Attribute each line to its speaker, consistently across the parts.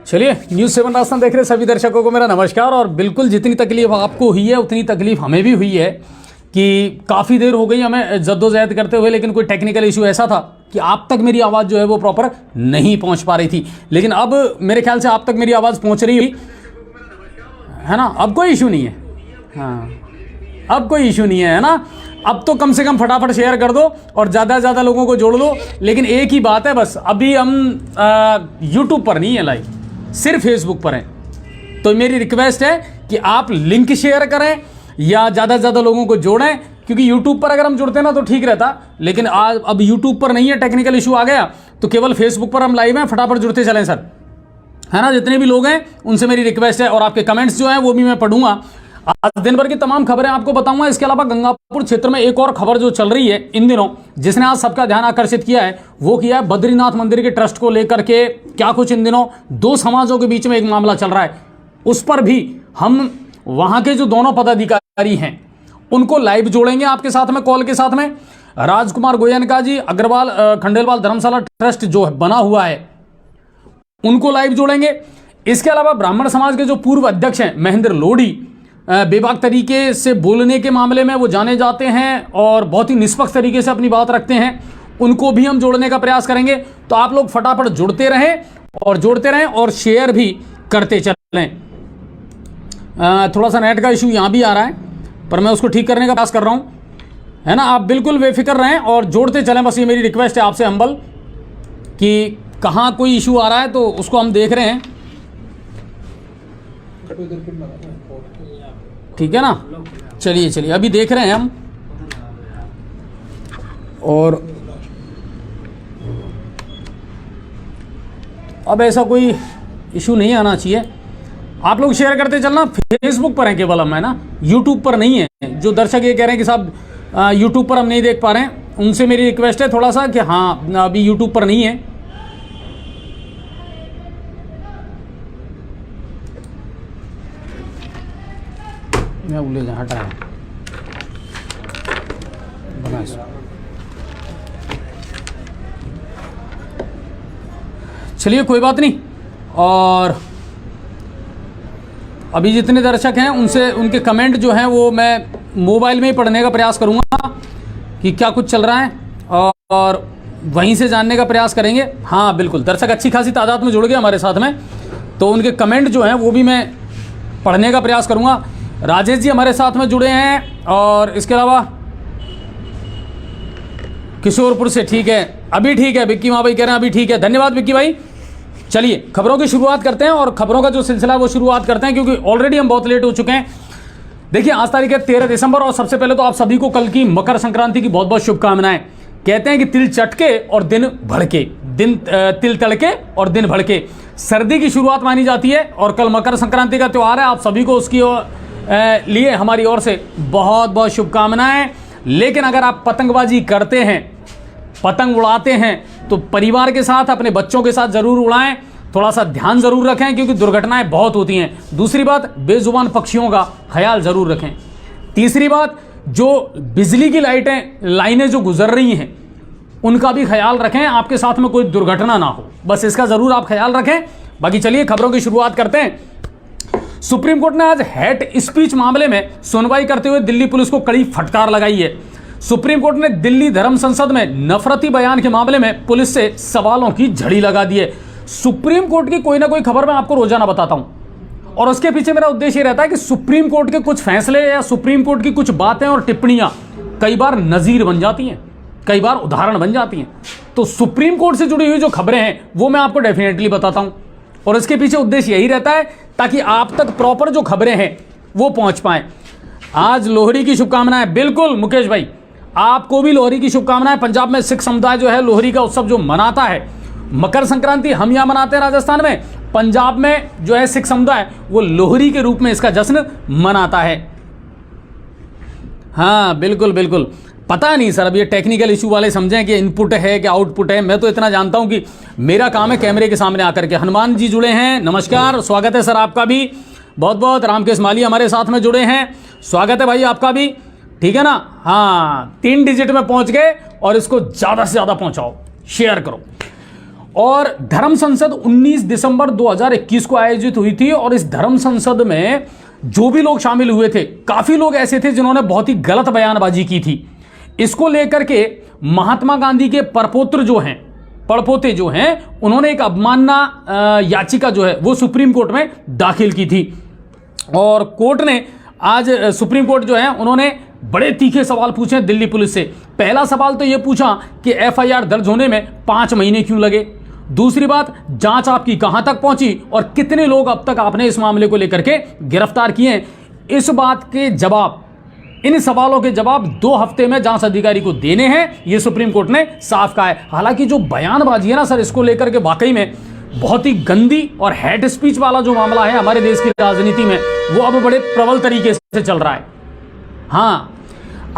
Speaker 1: चलिए, न्यूज़ 7 राजस्थान देख रहे सभी दर्शकों को मेरा नमस्कार। और बिल्कुल जितनी तकलीफ आपको हुई है उतनी तकलीफ हमें भी हुई है कि काफ़ी देर हो गई हमें जद्दोजहद करते हुए, लेकिन कोई टेक्निकल इशू ऐसा था कि आप तक मेरी आवाज़ जो है वो प्रॉपर नहीं पहुंच पा रही थी। लेकिन अब मेरे ख्याल से आप तक मेरी आवाज़ पहुंच रही हुई है ना। अब कोई इशू नहीं है, हाँ अब कोई इशू नहीं है ना। अब तो कम से कम फटाफट शेयर कर दो और ज़्यादा से ज़्यादा लोगों को जोड़ दो। लेकिन एक ही बात है बस, अभी हम यूट्यूब पर नहीं है लाइव, सिर्फ फेसबुक पर हैं। तो मेरी रिक्वेस्ट है कि आप लिंक शेयर करें या ज़्यादा से ज़्यादा लोगों को जोड़ें, क्योंकि यूट्यूब पर अगर हम जुड़ते ना तो ठीक रहता। लेकिन आज अब यूट्यूब पर नहीं है, टेक्निकल इशू आ गया, तो केवल फेसबुक पर हम लाइव हैं। फटाफट जुड़ते चलें सर, है ना। जितने भी लोग हैं उनसे मेरी रिक्वेस्ट है, और आपके कमेंट्स जो हैं वो भी मैं पढ़ूंगा। आज दिन भर की तमाम खबरें आपको बताऊंगा। इसके अलावा गंगापुर क्षेत्र में एक और खबर जो चल रही है इन दिनों, जिसने आज सबका ध्यान आकर्षित किया है, वो किया है बद्रीनाथ मंदिर के ट्रस्ट को लेकर के। क्या कुछ इन दिनों दो समाजों के बीच में एक मामला चल रहा है, उस पर भी हम वहां के जो दोनों पदाधिकारी हैं उनको लाइव जोड़ेंगे आपके साथ में, कॉल के साथ में। राजकुमार गोयनका जी, अग्रवाल खंडेलवाल धर्मशाला ट्रस्ट जो बना हुआ है उनको लाइव जोड़ेंगे। इसके अलावा ब्राह्मण समाज के जो पूर्व अध्यक्ष हैं महेंद्र लोढ़ी, बेबाक तरीके से बोलने के मामले में वो जाने जाते हैं और बहुत ही निष्पक्ष तरीके से अपनी बात रखते हैं, उनको भी हम जोड़ने का प्रयास करेंगे। तो आप लोग फटाफट जुड़ते रहें और जोड़ते रहें और शेयर भी करते चलें। थोड़ा सा नेट का इशू यहाँ भी आ रहा है, पर मैं उसको ठीक करने का प्रयास कर रहा हूँ, है ना। आप बिल्कुल बेफिक्र रहें और जोड़ते चलें, बस ये मेरी रिक्वेस्ट है आपसे हम्बल, कि कहाँ कोई इशू आ रहा है तो उसको हम देख रहे हैं, ठीक है ना। चलिए चलिए, अभी देख रहे हैं हम, और अब ऐसा कोई इशू नहीं आना चाहिए। आप लोग शेयर करते चलना। फेसबुक पर हैं केवल हम, है ना, यूट्यूब पर नहीं है। जो दर्शक ये कह रहे हैं कि साहब यूट्यूब पर हम नहीं देख पा रहे हैं, उनसे मेरी रिक्वेस्ट है थोड़ा सा कि हाँ अभी यूट्यूब पर नहीं है। मैं बोले जा हटा है बना इसको। चलिए कोई बात नहीं। और अभी जितने दर्शक हैं उनसे उनके कमेंट जो हैं वो मैं मोबाइल में ही पढ़ने का प्रयास करूंगा कि क्या कुछ चल रहा है, और वहीं से जानने का प्रयास करेंगे। हाँ बिल्कुल, दर्शक अच्छी खासी तादाद में जुड़ गए हमारे साथ में, तो उनके कमेंट जो हैं वो भी मैं पढ़ने का प्रयास करूंगा। राजेश जी हमारे साथ में जुड़े हैं, और इसके अलावा किशोरपुर से, ठीक है अभी ठीक है। विक्की माँ भाई कह रहे हैं अभी ठीक है, धन्यवाद विक्की भाई। चलिए खबरों की शुरुआत करते हैं, और खबरों का जो सिलसिला है वो शुरुआत करते हैं, क्योंकि ऑलरेडी हम बहुत लेट हो चुके हैं। देखिए आज तारीख है 13 दिसंबर, और सबसे पहले तो आप सभी को कल की मकर संक्रांति की बहुत बहुत शुभकामनाएं। कहते हैं कि तिल चटके और दिन भड़के, तिल तड़के और दिन भड़के, सर्दी की शुरुआत मानी जाती है। और कल मकर संक्रांति का त्यौहार है, आप सभी को उसकी लिए हमारी ओर से बहुत बहुत शुभकामनाएं। लेकिन अगर आप पतंगबाजी करते हैं, पतंग उड़ाते हैं, तो परिवार के साथ, अपने बच्चों के साथ जरूर उड़ाएं। थोड़ा सा ध्यान जरूर रखें, क्योंकि दुर्घटनाएं बहुत होती हैं। दूसरी बात, बेजुबान पक्षियों का ख्याल जरूर रखें। तीसरी बात, जो बिजली की लाइनें जो गुजर रही हैं उनका भी ख्याल रखें, आपके साथ में कोई दुर्घटना ना हो, बस इसका जरूर आप ख्याल रखें। बाकी चलिए खबरों की शुरुआत करते हैं। सुप्रीम कोर्ट ने आज हेट स्पीच मामले में सुनवाई करते हुए दिल्ली पुलिस को कड़ी फटकार लगाई है। सुप्रीम कोर्ट ने दिल्ली धर्म संसद में नफरती बयान के मामले में पुलिस से सवालों की झड़ी लगा दी है। सुप्रीम कोर्ट की कोई ना कोई खबर मैं आपको रोजाना बताता हूं, और उसके पीछे मेरा उद्देश्य रहता है कि सुप्रीम कोर्ट के कुछ फैसले या सुप्रीम कोर्ट की कुछ बातें और टिप्पणियां कई बार नजीर बन जाती हैं, कई बार उदाहरण बन जाती हैं। तो सुप्रीम कोर्ट से जुड़ी हुई जो खबरें हैं वो मैं आपको डेफिनेटली बताता हूं, और इसके पीछे उद्देश्य यही रहता है ताकि आप तक प्रॉपर जो खबरें हैं वो पहुंच पाए। आज लोहड़ी की शुभकामनाएं। बिल्कुल मुकेश भाई, आपको भी लोहड़ी की शुभकामनाएं। पंजाब में सिख समुदाय जो है लोहड़ी का उत्सव जो मनाता है, मकर संक्रांति हम यहां मनाते हैं राजस्थान में, पंजाब में जो है सिख समुदाय वो लोहड़ी के रूप में इसका जश्न मनाता है। हाँ बिल्कुल बिल्कुल, पता नहीं सर अब ये टेक्निकल इशू वाले समझें कि इनपुट है कि आउटपुट है। मैं तो इतना जानता हूं कि मेरा काम है कैमरे के सामने आकर के। हनुमान जी जुड़े हैं, नमस्कार, स्वागत है सर आपका भी बहुत बहुत। रामकेश माली हमारे साथ में जुड़े हैं, स्वागत है भाई आपका भी, ठीक है ना। हाँ 3 डिजिट में पहुंच गए, और इसको ज़्यादा से ज़्यादा पहुंचाओ, शेयर करो। और धर्म संसद 19 दिसंबर 2021 को आयोजित हुई थी और इस धर्म संसद में जो भी लोग शामिल हुए थे, काफी लोग ऐसे थे जिन्होंने बहुत ही गलत बयानबाजी की थी। इसको लेकर के महात्मा गांधी के पड़पोते जो हैं उन्होंने एक अवमानना याचिका जो है वो सुप्रीम कोर्ट में दाखिल की थी। और कोर्ट ने आज सुप्रीम कोर्ट जो है उन्होंने बड़े तीखे सवाल पूछे दिल्ली पुलिस से। पहला सवाल तो ये पूछा कि एफआईआर दर्ज होने में 5 महीने क्यों लगे। दूसरी बात, जांच आपकी कहां तक पहुंची और कितने लोग अब तक आपने इस मामले को लेकर के गिरफ्तार किए हैं। इस बात के जवाब, इन सवालों के जवाब 2 हफ्ते में जांच अधिकारी को देने हैं, ये सुप्रीम कोर्ट ने साफ कहा है। हालांकि जो बयानबाजी है ना सर, इसको लेकर के वाकई में बहुत ही गंदी और हेट स्पीच वाला जो मामला है हमारे देश की राजनीति में, वो अब बड़े प्रबल तरीके से चल रहा है। हाँ,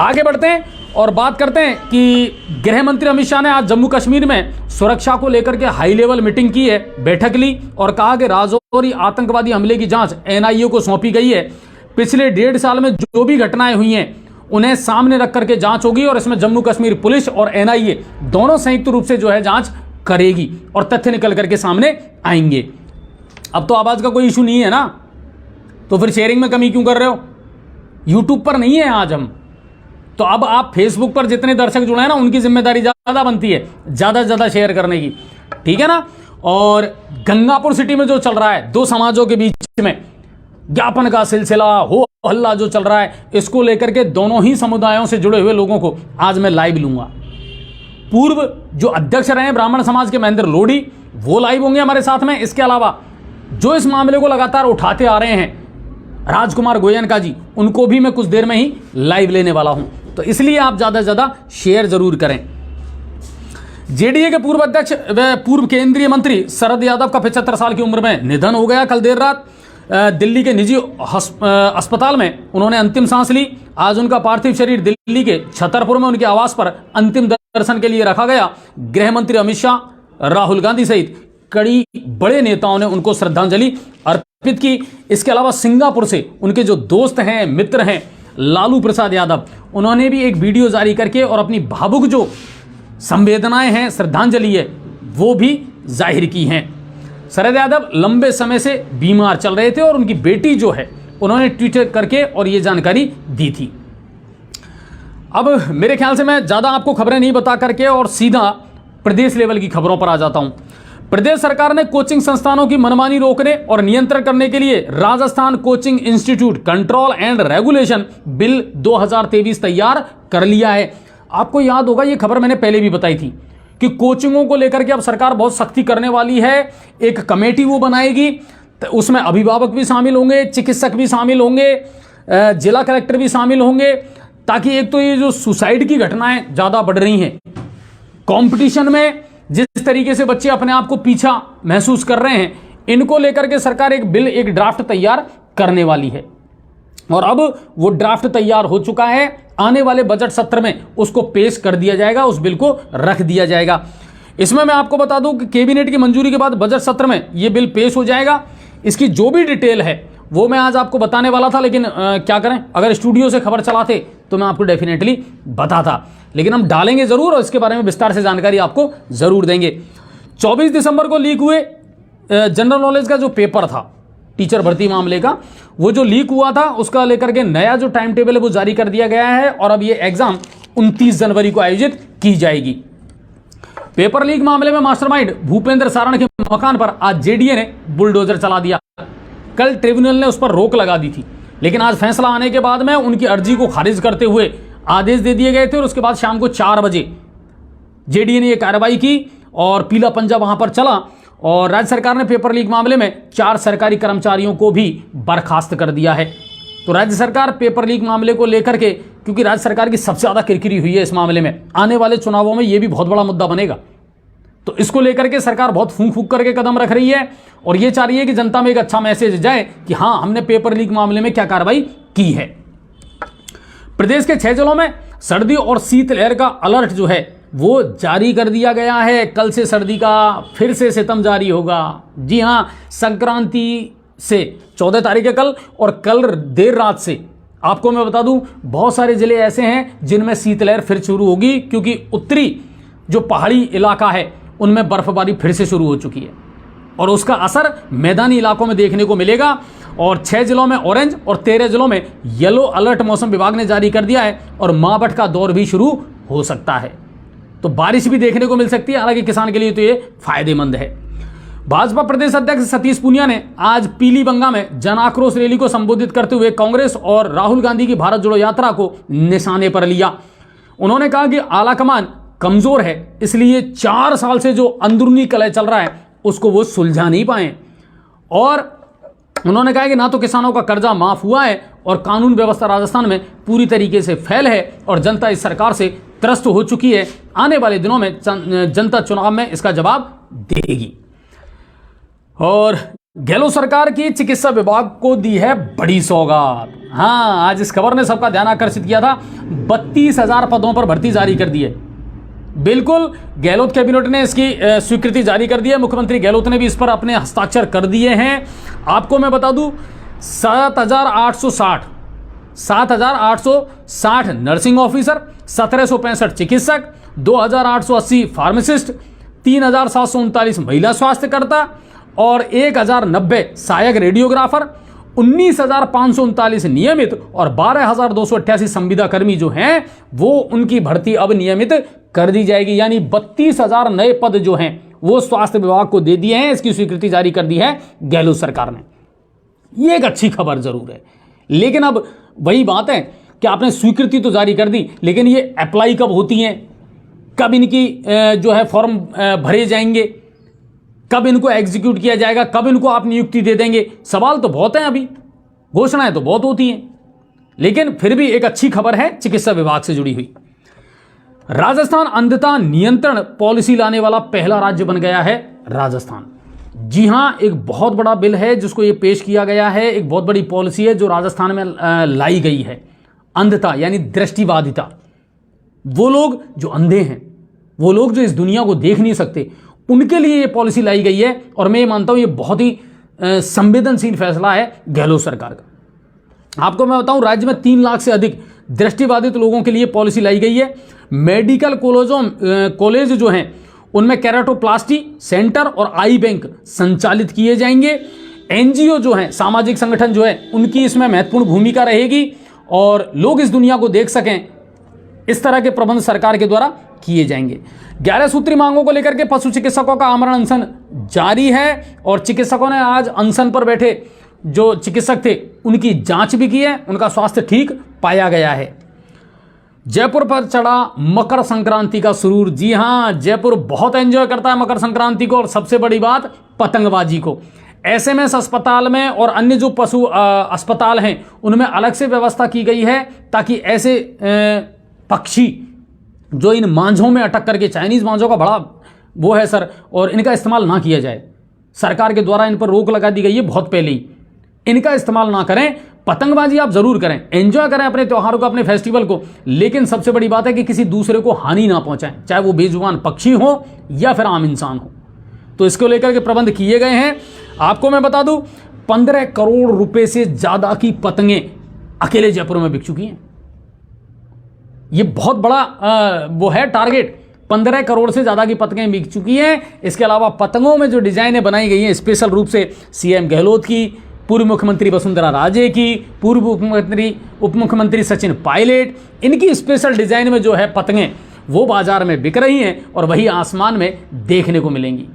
Speaker 1: आगे बढ़ते हैं और बात करते हैं कि गृह मंत्री अमित शाह ने आज जम्मू कश्मीर में सुरक्षा को लेकर के हाई लेवल मीटिंग की है, बैठक ली और कहा कि राजौरी आतंकवादी हमले की जांच एनआईए को सौंपी गई है। पिछले 1.5 साल में जो भी घटनाएं हुई हैं उन्हें सामने रख करके जांच होगी और इसमें जम्मू कश्मीर पुलिस और एनआईए दोनों संयुक्त रूप से जो है जांच करेगी और तथ्य निकल करके सामने आएंगे। अब तो आवाज का कोई इशू नहीं है ना, तो फिर शेयरिंग में कमी क्यों कर रहे हो? यूट्यूब पर नहीं है आज हम, तो अब आप फेसबुक पर जितने दर्शक जुड़े हैं ना, उनकी जिम्मेदारी ज्यादा बनती है ज्यादा से ज्यादा शेयर करने की, ठीक है ना। और गंगापुर सिटी में जो चल रहा है 2 समाजों के बीच में ज्ञापन का सिलसिला, हो हल्ला जो चल रहा है, इसको लेकर के दोनों ही समुदायों से जुड़े हुए लोगों को आज मैं लाइव लूंगा। पूर्व जो अध्यक्ष रहे ब्राह्मण समाज के महेंद्र लोढ़ी, वो लाइव होंगे हमारे साथ में। इसके अलावा जो इस मामले को लगातार उठाते आ रहे हैं राजकुमार गोयनका जी, उनको भी मैं कुछ देर में ही लाइव लेने वाला हूं, तो इसलिए आप ज्यादा से ज्यादा शेयर जरूर करें। जेडीए के पूर्व अध्यक्ष व पूर्व केंद्रीय मंत्री शरद यादव का 75 साल की उम्र में निधन हो गया। कल देर रात दिल्ली के निजी अस्पताल में उन्होंने अंतिम सांस ली। आज उनका पार्थिव शरीर दिल्ली के छतरपुर में उनके आवास पर अंतिम दर्शन के लिए रखा गया। गृह मंत्री अमित शाह, राहुल गांधी सहित कई बड़े नेताओं ने उनको श्रद्धांजलि अर्पित की। इसके अलावा सिंगापुर से उनके जो दोस्त हैं, मित्र हैं, लालू प्रसाद यादव, उन्होंने भी एक वीडियो जारी करके और अपनी भावुक जो संवेदनाएं हैं, श्रद्धांजलि है, वो भी जाहिर की हैं। शरद यादव लंबे समय से बीमार चल रहे थे और उनकी बेटी जो है उन्होंने ट्वीट करके और ये जानकारी दी थी। अब मेरे ख्याल से मैं ज़्यादा आपको खबरें नहीं बता करके और सीधा प्रदेश लेवल की खबरों पर आ जाता हूं। प्रदेश सरकार ने कोचिंग संस्थानों की मनमानी रोकने और नियंत्रण करने के लिए Rajasthan coaching institute control and regulation bill 2023 तैयार कर लिया है। आपको याद होगा, ये खबर मैंने पहले भी बताई थी कि कोचिंगों को लेकर के अब सरकार बहुत सख्ती करने वाली है। एक कमेटी वो बनाएगी, तो उसमें अभिभावक भी शामिल होंगे, चिकित्सक भी शामिल होंगे, जिला कलेक्टर भी शामिल होंगे, ताकि एक तो ये जो सुसाइड की घटनाएं ज़्यादा बढ़ रही हैं, कंपटीशन में जिस तरीके से बच्चे अपने आप को पीछा महसूस कर रहे हैं, इनको लेकर के सरकार एक बिल, एक ड्राफ्ट तैयार करने वाली है। और अब वो ड्राफ्ट तैयार हो चुका है, आने वाले बजट सत्र में उसको पेश कर दिया जाएगा, उस बिल को रख दिया जाएगा। इसमें मैं आपको बता दूं कि कैबिनेट की मंजूरी के बाद बजट सत्र में ये बिल पेश हो जाएगा। इसकी जो भी डिटेल है वो मैं आज आपको बताने वाला था, लेकिन क्या करें, अगर स्टूडियो से खबर चलाते तो मैं आपको डेफिनेटली बताता, लेकिन हम डालेंगे जरूर और इसके बारे में विस्तार से जानकारी आपको जरूर देंगे। 24 दिसंबर को लीक हुए जनरल नॉलेज का जो पेपर था टीचर भर्ती मामले का, वो जो लीक हुआ था उसका लेकर के नया जो टाइम टेबल है वो जारी कर दिया गया है और अब ये एग्जाम 29 जनवरी को आयोजित की जाएगी। पेपर लीक मामले में मास्टरमाइंड भूपेंद्र सारण के मकान पर आज जेडीए ने बुलडोजर चला दिया। कल ट्रिब्यूनल ने उस पर रोक लगा दी थी, लेकिन आज फैसला आने के बाद में उनकी अर्जी को खारिज करते हुए आदेश दे दिए गए थे और उसके बाद शाम को 4 बजे जेडीए ने यह कार्रवाई की और पीला पंजा वहां पर चला और राज्य सरकार ने पेपर लीक मामले में 4 सरकारी कर्मचारियों को भी बर्खास्त कर दिया है। तो राज्य सरकार पेपर लीक मामले को लेकर के, क्योंकि राज्य सरकार की सबसे ज्यादा किरकिरी हुई है इस मामले में, आने वाले चुनावों में यह भी बहुत बड़ा मुद्दा बनेगा, तो इसको लेकर के सरकार बहुत फूंक फूंक करके कदम रख रही है और ये चाह रही है कि जनता में एक अच्छा मैसेज जाए कि हाँ, हमने पेपर लीक मामले में क्या कार्रवाई की है। प्रदेश के 6 जिलों में सर्दी और शीतलहर का अलर्ट जो है वो जारी कर दिया गया है। कल से सर्दी का फिर से सितम जारी होगा। जी हाँ, संक्रांति से 14 तारीख है कल, और कल देर रात से आपको मैं बता दूं बहुत सारे जिले ऐसे हैं जिनमें शीतलहर फिर शुरू होगी, क्योंकि उत्तरी जो पहाड़ी इलाका है उनमें बर्फबारी फिर से शुरू हो चुकी है और उसका असर मैदानी इलाकों में देखने को मिलेगा। और 6 जिलों में ऑरेंज और 13 जिलों में येलो अलर्ट मौसम विभाग ने जारी कर दिया है और मावठ का दौर भी शुरू हो सकता है। तो बारिश भी देखने को मिल सकती है, हालांकि किसान के लिए तो ये फायदेमंद है। भाजपा प्रदेश अध्यक्ष सतीश पूनिया ने आज पीलीबंगा में जन आक्रोश रैली को संबोधित करते हुए कांग्रेस और राहुल गांधी की भारत जोड़ो यात्रा को निशाने पर लिया। उन्होंने कहा कि आलाकमान कमजोर है, इसलिए 4 साल से जो अंदरूनी कलह चल रहा है उसको वो सुलझा नहीं पाए। और उन्होंने कहा कि ना तो किसानों का कर्जा माफ हुआ है और कानून व्यवस्था राजस्थान में पूरी तरीके से फैल है और जनता इस सरकार से त्रस्त हो चुकी है। आने वाले दिनों में जनता चुनाव में इसका जवाब देगी। और गहलोत सरकार की चिकित्सा विभाग को दी है बड़ी सौगात। हाँ, आज इस खबर ने सबका ध्यान आकर्षित किया था। 32,000 पदों पर भर्ती जारी कर दी है। बिल्कुल, गहलोत कैबिनेट ने इसकी स्वीकृति जारी कर दी है। मुख्यमंत्री गहलोत ने भी इस पर अपने हस्ताक्षर कर दिए हैं। आपको मैं बता दूं, 7,860 नर्सिंग ऑफिसर, 1765 चिकित्सक, 2,880 फार्मासिस्ट, 3,739 महिला स्वास्थ्यकर्ता और 1,090 सहायक रेडियोग्राफर, 19,539 नियमित और 12,288 संविदा कर्मी जो हैं वो उनकी भर्ती अब नियमित कर दी जाएगी। यानी 32,000 नए पद जो हैं वो स्वास्थ्य विभाग को दे दिए हैं। इसकी स्वीकृति जारी कर दी है गहलोत सरकार ने। ये एक अच्छी खबर जरूर है, लेकिन अब वही बात है कि आपने स्वीकृति तो जारी कर दी, लेकिन ये अप्लाई कब होती हैं, कब इनकी जो है फॉर्म भरे जाएंगे, कब इनको एग्जीक्यूट किया जाएगा, कब इनको आप नियुक्ति दे देंगे, सवाल तो बहुत हैं। अभी घोषणाएं तो बहुत होती हैं, लेकिन फिर भी एक अच्छी खबर है चिकित्सा विभाग से जुड़ी हुई। राजस्थान अंधता नियंत्रण पॉलिसी लाने वाला पहला राज्य बन गया है राजस्थान। जी हां, एक बहुत बड़ा बिल है जिसको ये पेश किया गया है। एक बहुत बड़ी पॉलिसी है जो राजस्थान में लाई गई है। अंधता यानी दृष्टिबाधिता, वो लोग जो अंधे हैं, वो लोग जो इस दुनिया को देख नहीं सकते, उनके लिए ये पॉलिसी लाई गई है। और मैं ये मानता हूं ये बहुत ही संवेदनशील फैसला है गहलोत सरकार का। आपको मैं बताऊं, राज्य में 3 लाख से अधिक दृष्टिबाधित लोगों के लिए पॉलिसी लाई गई है। मेडिकल कॉलेज जो हैं उनमें केराटोप्लास्टी सेंटर और आई बैंक संचालित किए जाएंगे। एनजीओ जो हैं, सामाजिक संगठन जो है, उनकी इसमें महत्वपूर्ण भूमिका रहेगी और लोग इस दुनिया को देख सकें, इस तरह के प्रबंध सरकार के द्वारा किए जाएंगे। 11 सूत्री मांगों को लेकर के पशु चिकित्सकों का आमरण अनशन जारी है और चिकित्सकों ने आज अनशन पर बैठे जो चिकित्सक थे उनकी जांच भी की है, उनका स्वास्थ्य ठीक पाया गया है। जयपुर पर चढ़ा मकर संक्रांति का सुरूर। जी हां, जयपुर बहुत एंजॉय करता है मकर संक्रांति को, और सबसे बड़ी बात पतंगबाजी को। एसएमएस अस्पताल में और अन्य जो पशु अस्पताल हैं उनमें अलग से व्यवस्था की गई है ताकि ऐसे पक्षी जो इन मांझों में अटक करके, चाइनीज मांझों का बड़ा वो है सर, और इनका इस्तेमाल ना किया जाए। सरकार के द्वारा इन पर रोक लगा दी गई है बहुत पहले ही। इनका इस्तेमाल ना करें। पतंगबाजी आप जरूर करें, एंजॉय करें अपने त्योहारों को, अपने फेस्टिवल को, लेकिन सबसे बड़ी बात है कि किसी दूसरे को हानि ना पहुंचाएं, चाहे वो बेजुबान पक्षी हो या फिर आम इंसान हो। तो इसको लेकर के प्रबंध किए गए हैं। आपको मैं बता दूं, 15 करोड़ रुपए से ज्यादा की पतंगें अकेले जयपुर में बिक चुकी हैं। ये बहुत बड़ा वो है टारगेट। 15 करोड़ से ज्यादा की पतंगें बिक चुकी हैं। इसके अलावा पतंगों में जो डिजाइनें बनाई गई हैं स्पेशल रूप से सीएम गहलोत की, पूर्व मुख्यमंत्री वसुंधरा राजे की, पूर्व उप मुख्यमंत्री सचिन पायलट, इनकी स्पेशल डिजाइन में जो है पतंगें वो बाजार में बिक रही हैं और वही आसमान में देखने को मिलेंगी।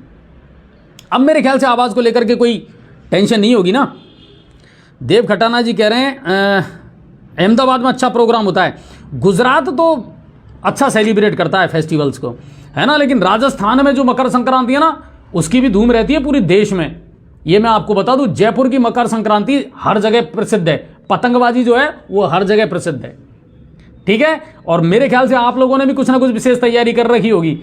Speaker 1: अब मेरे ख्याल से आवाज को लेकर के कोई टेंशन नहीं होगी ना। देव खटाना जी कह रहे हैं अहमदाबाद में अच्छा प्रोग्राम होता है। गुजरात तो अच्छा सेलिब्रेट करता है फेस्टिवल्स को, है ना, लेकिन राजस्थान में जो मकर संक्रांति है ना, उसकी भी धूम रहती है पूरे देश में। ये मैं आपको बता दूं, जयपुर की मकर संक्रांति हर जगह प्रसिद्ध है। पतंगबाजी जो है वो हर जगह प्रसिद्ध है, ठीक है। और मेरे ख्याल से आप लोगों ने भी कुछ ना कुछ विशेष तैयारी कर रखी होगी।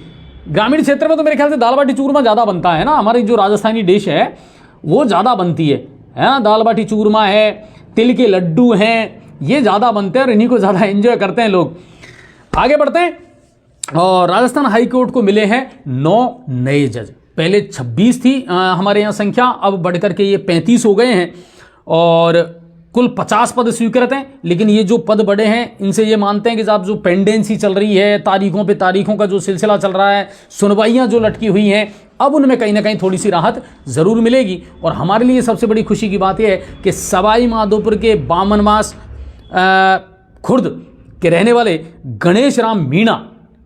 Speaker 1: ग्रामीण क्षेत्र में तो मेरे ख्याल से दाल बाटी चूरमा ज़्यादा बनता है ना। हमारी जो राजस्थानी डिश है वो ज़्यादा बनती है ना। दाल बाटी चूरमा है, तिल के लड्डू हैं, ये ज़्यादा बनते हैं और इन्हीं को ज़्यादा एंजॉय करते हैं लोग। आगे बढ़ते हैं। और राजस्थान हाईकोर्ट को मिले हैं 9 नए जज। पहले 26 थी हमारे यहाँ संख्या, अब बढ़कर के ये 35 हो गए हैं। और कुल 50 पद स्वीकृत हैं, लेकिन ये जो पद बड़े हैं इनसे ये मानते हैं कि साहब जो पेंडेंसी चल रही है, तारीखों पे तारीखों का जो सिलसिला चल रहा है, सुनवाइयाँ जो लटकी हुई हैं, अब उनमें कहीं ना कहीं थोड़ी सी राहत ज़रूर मिलेगी। और हमारे लिए सबसे बड़ी खुशी की बात यह है कि सवाई माधोपुर के बामनवास खुर्द के रहने वाले गणेश राम मीणा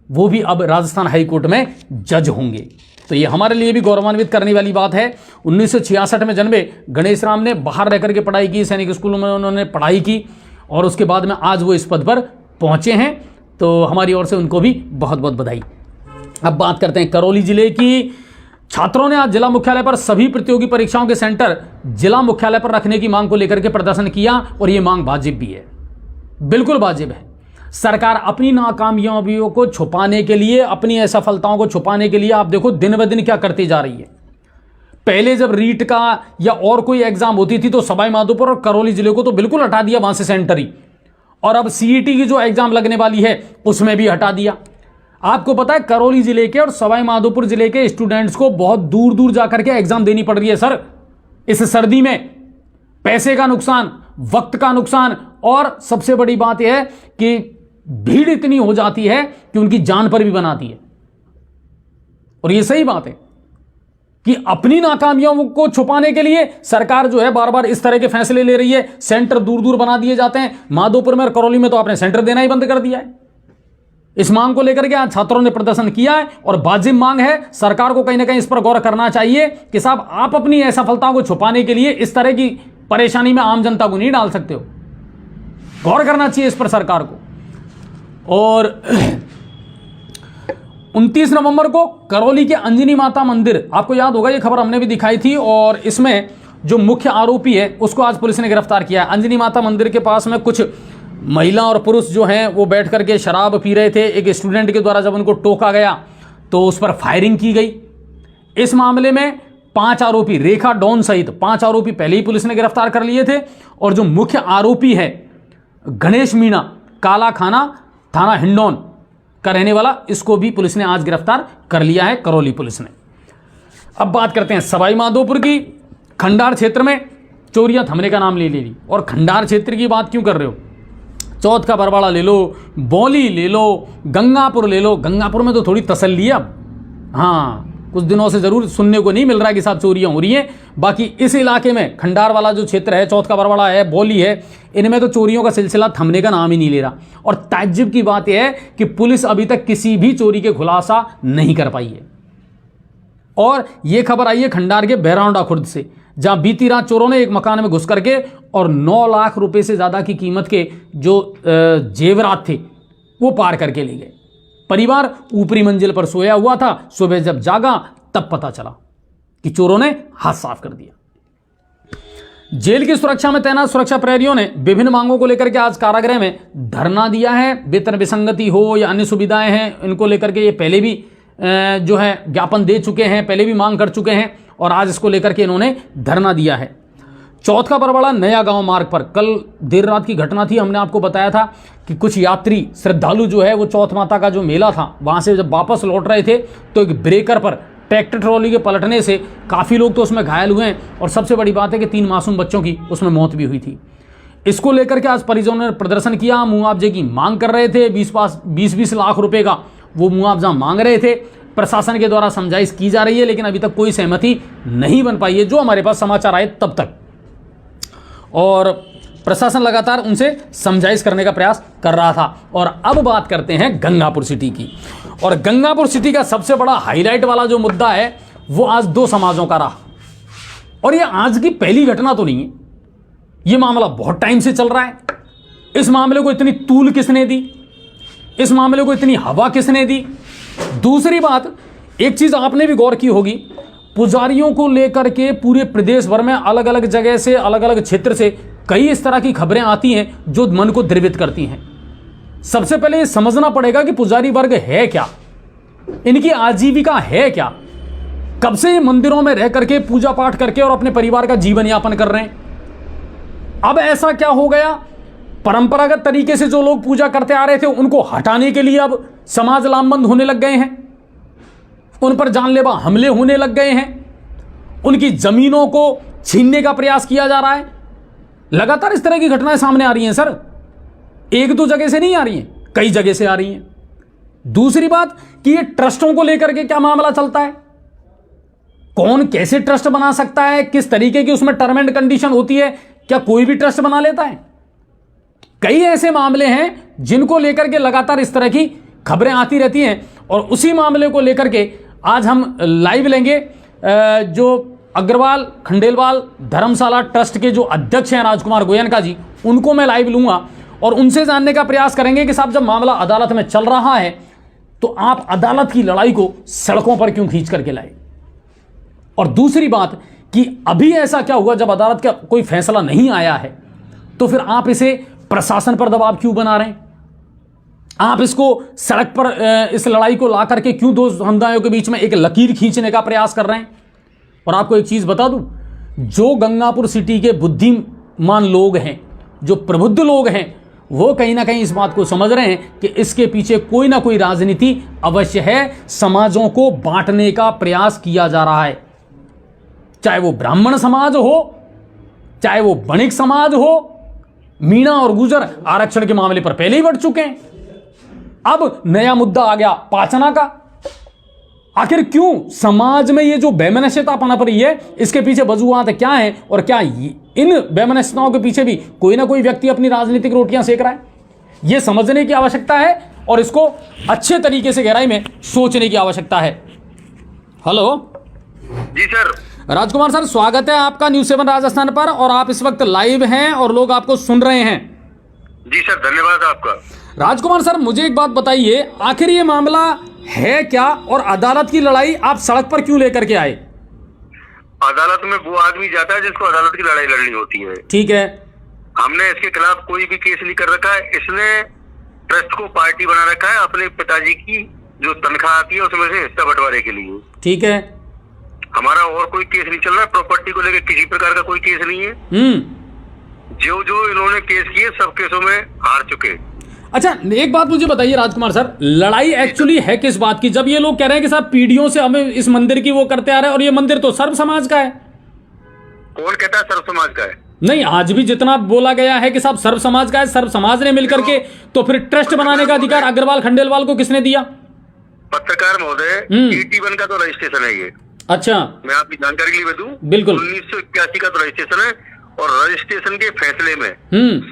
Speaker 1: वो भी अब राजस्थान हाईकोर्ट में जज होंगे। तो ये हमारे लिए भी गौरवान्वित करने वाली बात है। 1966 में जन्मे गणेश राम ने बाहर रहकर के पढ़ाई की, सैनिक स्कूलों में उन्होंने पढ़ाई की और उसके बाद में आज वो इस पद पर पहुंचे हैं। तो हमारी ओर से उनको भी बहुत बहुत बधाई। अब बात करते हैं करौली जिले की। छात्रों ने आज जिला मुख्यालय पर सभी प्रतियोगी परीक्षाओं के सेंटर जिला मुख्यालय पर रखने की मांग को लेकर के प्रदर्शन किया और ये मांग वाजिब भी है, बिल्कुल वाजिब है। सरकार अपनी नाकामयाबियों को छुपाने के लिए, अपनी असफलताओं को छुपाने के लिए आप देखो दिन ब दिन क्या करती जा रही है। पहले जब रीट का या और कोई एग्जाम होती थी तो सवाई माधोपुर और करौली जिले को तो बिल्कुल हटा दिया वहां से सेंटर ही, और अब सीईटी की जो एग्जाम लगने वाली है उसमें भी हटा दिया। आपको पता है करौली जिले के और सवाई माधोपुर जिले के स्टूडेंट्स को बहुत दूर दूर जाकर के एग्जाम देनी पड़ रही है सर। इस सर्दी में पैसे का नुकसान, वक्त का नुकसान, और सबसे बड़ी बात यह है कि भीड़ इतनी हो जाती है कि उनकी जान पर भी बनाती है। और यह सही बात है कि अपनी नाकामियों को छुपाने के लिए सरकार जो है बार बार इस तरह के फैसले ले रही है। सेंटर दूर दूर बना दिए जाते हैं। माधोपुर में और करौली में तो आपने सेंटर देना ही बंद कर दिया है। इस मांग को लेकर के आज छात्रों ने प्रदर्शन किया है और वाजिब मांग है। सरकार को कहीं ना कहीं इस पर गौर करना चाहिए कि साहब आप अपनी असफलताओं को छुपाने के लिए इस तरह की परेशानी में आम जनता को नहीं डाल सकते हो। गौर करना चाहिए इस पर सरकार को। और 29 नवंबर को करौली के अंजनी माता मंदिर, आपको याद होगा ये खबर हमने भी दिखाई थी, और इसमें जो मुख्य आरोपी है उसको आज पुलिस ने गिरफ्तार किया है। अंजनी माता मंदिर के पास में कुछ महिला और पुरुष जो हैं वो बैठ करके शराब पी रहे थे। एक स्टूडेंट के द्वारा जब उनको टोका गया तो उस पर फायरिंग की गई। इस मामले में 5 आरोपी, रेखा डॉन सहित 5 आरोपी पहले ही पुलिस ने गिरफ्तार कर लिए थे। और जो मुख्य आरोपी है गणेश मीणा, काला खाना थाना हिंडौन का रहने वाला, इसको भी पुलिस ने आज गिरफ्तार कर लिया है, करौली पुलिस ने। अब बात करते हैं सवाई माधोपुर की। खंडार क्षेत्र में चोरियां थमने का नाम ले ली। और खंडार क्षेत्र की बात क्यों कर रहे हो? चौथ का बरवाड़ा ले लो, बौली ले लो, गंगापुर ले लो। गंगापुर में तो थोड़ी तसल्ली है अब, हाँ, कुछ दिनों से जरूर सुनने को नहीं मिल रहा कि साहब चोरियां हो रही हैं। बाकी इस इलाके में खंडार वाला जो क्षेत्र है, चौथ का बरवाड़ा है, बौली है, इनमें तो चोरियों का सिलसिला थमने का नाम ही नहीं ले रहा। और ताज्जुब की बात यह है कि पुलिस अभी तक किसी भी चोरी के खुलासा नहीं कर पाई है। और यह खबर आई है खंडार के बहरावंडा खुर्द से, जहां बीती रात चोरों ने एक मकान में घुस करके और 9 लाख रुपए से ज्यादा की कीमत के जो जेवरात थे वो पार करके ले गए। परिवार ऊपरी मंजिल पर सोया हुआ था। सुबह जब जागा तब पता चला कि चोरों ने हाथ साफ कर दिया। जेल की सुरक्षा में तैनात सुरक्षा प्रहरियों ने विभिन्न मांगों को लेकर के आज कारागृह में धरना दिया है। वेतन विसंगति हो या अन्य सुविधाएं हैं, इनको लेकर के ये पहले भी जो है ज्ञापन दे चुके हैं, पहले भी मांग कर चुके हैं, और आज इसको लेकर के इन्होंने धरना दिया है। चौथ का बरवाड़ा नया गांव मार्ग पर कल देर रात की घटना थी। हमने आपको बताया था कि कुछ यात्री श्रद्धालु जो है वो चौथ माता का जो मेला था वहां से जब वापस लौट रहे थे तो एक ब्रेकर पर ट्रैक्टर ट्रॉली के पलटने से काफ़ी लोग तो उसमें घायल हुए हैं। और सबसे बड़ी बात है कि 3 मासूम बच्चों की उसमें मौत भी हुई थी। इसको लेकर के आज परिजनों ने प्रदर्शन किया, मुआवजे की मांग कर रहे थे। 20-20 लाख रुपए का वो मुआवजा मांग रहे थे। प्रशासन के द्वारा समझाइश की जा रही है, लेकिन अभी तक कोई सहमति नहीं बन पाई है, जो हमारे पास समाचार आए तब तक। और प्रशासन लगातार उनसे समझाइश करने का प्रयास कर रहा था। और अब बात करते हैं गंगापुर सिटी की। और गंगापुर सिटी का सबसे बड़ा हाईलाइट वाला जो मुद्दा है वो आज 2 समाजों का रहा। और ये आज की पहली घटना तो नहीं है, ये मामला बहुत टाइम से चल रहा है। इस मामले को इतनी तूल किसने दी, इस मामले को इतनी हवा किसने दी? दूसरी बात, एक चीज आपने भी गौर की होगी, पुजारियों को लेकर के पूरे प्रदेश भर में अलग अलग जगह से, अलग अलग क्षेत्र से कई इस तरह की खबरें आती हैं जो मन को द्रवित करती हैं। सबसे पहले ये समझना पड़ेगा कि पुजारी वर्ग है क्या, इनकी आजीविका है क्या, कब से ये मंदिरों में रह करके पूजा पाठ करके और अपने परिवार का जीवन यापन कर रहे हैं। अब ऐसा क्या हो गया, परंपरागत तरीके से जो लोग पूजा करते आ रहे थे उनको हटाने के लिए अब समाज लामबंद होने लग गए हैं, उन पर जानलेवा हमले होने लग गए हैं, उनकी जमीनों को छीनने का प्रयास किया जा रहा है। लगातार इस तरह की घटनाएं सामने आ रही हैं सर, एक दो जगह से नहीं आ रही हैं, कई जगह से आ रही हैं। दूसरी बात कि ये ट्रस्टों को लेकर के क्या मामला चलता है, कौन कैसे ट्रस्ट बना सकता है, किस तरीके की उसमें टर्म एंड कंडीशन होती है, क्या कोई भी ट्रस्ट बना लेता है? कई ऐसे मामले हैं जिनको लेकर के लगातार इस तरह की खबरें आती रहती हैं, और उसी मामले को लेकर के आज हम लाइव लेंगे जो अग्रवाल खंडेलवाल धर्मशाला ट्रस्ट के जो अध्यक्ष हैं राजकुमार गोयनका जी, उनको मैं लाइव लूंगा और उनसे जानने का प्रयास करेंगे कि साहब जब मामला अदालत में चल रहा है तो आप अदालत की लड़ाई को सड़कों पर क्यों खींच करके लाए, और दूसरी बात कि अभी ऐसा क्या हुआ जब अदालत का कोई फैसला नहीं आया है तो फिर आप इसे प्रशासन पर दबाव क्यों बना रहे हैं, आप इसको सड़क पर इस लड़ाई को ला करके क्यों दो समुदायों के बीच में एक लकीर खींचने का प्रयास कर रहे हैं। और आपको एक चीज बता दूं, जो गंगापुर सिटी के बुद्धिमान लोग हैं, जो प्रबुद्ध लोग हैं, वो कहीं ना कहीं इस बात को समझ रहे हैं कि इसके पीछे कोई ना कोई राजनीति अवश्य है, समाजों को बांटने का प्रयास किया जा रहा है, चाहे वो ब्राह्मण समाज हो, चाहे वो बणिक समाज हो। मीणा और गुर्जर आरक्षण के मामले पर पहले ही बढ़ चुके हैं, अब नया मुद्दा आ गया पाचना का। आखिर क्यों समाज में ये जो वैमनस्यता पनप रही है, इसके पीछे वजूहात क्या है, और क्या इन वैमनस्यताओं के पीछे भी कोई ना कोई व्यक्ति अपनी राजनीतिक रोटियां सेक रहा है, यह समझने की आवश्यकता है और इसको अच्छे तरीके से गहराई में सोचने की आवश्यकता है। हेलो
Speaker 2: जी सर।
Speaker 1: राजकुमार सर, स्वागत है आपका न्यूज़ 7 राजस्थान पर, और आप इस वक्त लाइव हैं और लोग आपको सुन रहे हैं।
Speaker 2: जी सर, धन्यवाद आपका।
Speaker 1: राजकुमार सर, मुझे एक बात बताइए, आखिर ये मामला है क्या, और अदालत की लड़ाई आप सड़क पर क्यों लेकर के आए?
Speaker 2: अदालत में वो आदमी जाता है जिसको अदालत की लड़ाई लड़नी होती है।
Speaker 1: ठीक है।
Speaker 2: हमने इसके खिलाफ कोई भी केस नहीं कर रखा है। इसने ट्रस्ट को पार्टी बना रखा है अपने पिताजी की जो तनख्वाह आती है उसमें से हिस्सा बंटवारे के लिए।
Speaker 1: ठीक है।
Speaker 2: हमारा और कोई केस नहीं चल रहा है, प्रॉपर्टी को लेकर किसी प्रकार का कोई केस नहीं है। जो जो इन्होंने केस किए सब केसों में हार चुके।
Speaker 1: अच्छा, एक बात मुझे बताइए राजकुमार सर, लड़ाई एक्चुअली है किस बात की? जब ये लोग कह रहे हैं कि साहब पीढ़ियों से हमें इस मंदिर की वो करते आ रहे हैं, और ये मंदिर तो सर्व समाज का है।
Speaker 2: कौन कहता है सर्व समाज का है?
Speaker 1: नहीं, आज भी जितना बोला गया है कि साहब सर्व समाज का है, सर्व समाज ने मिलकर के, तो फिर ट्रस्ट बनाने का अधिकार अग्रवाल खंडेलवाल को किसने दिया?
Speaker 2: पत्रकार महोदय, 81 का तो रजिस्ट्रेशन है ये।
Speaker 1: अच्छा,
Speaker 2: मैं आपकी जानकारी के लिए दूं,
Speaker 1: बिल्कुल।
Speaker 2: 1981 का तो रजिस्ट्रेशन है, और रजिस्ट्रेशन के फैसले में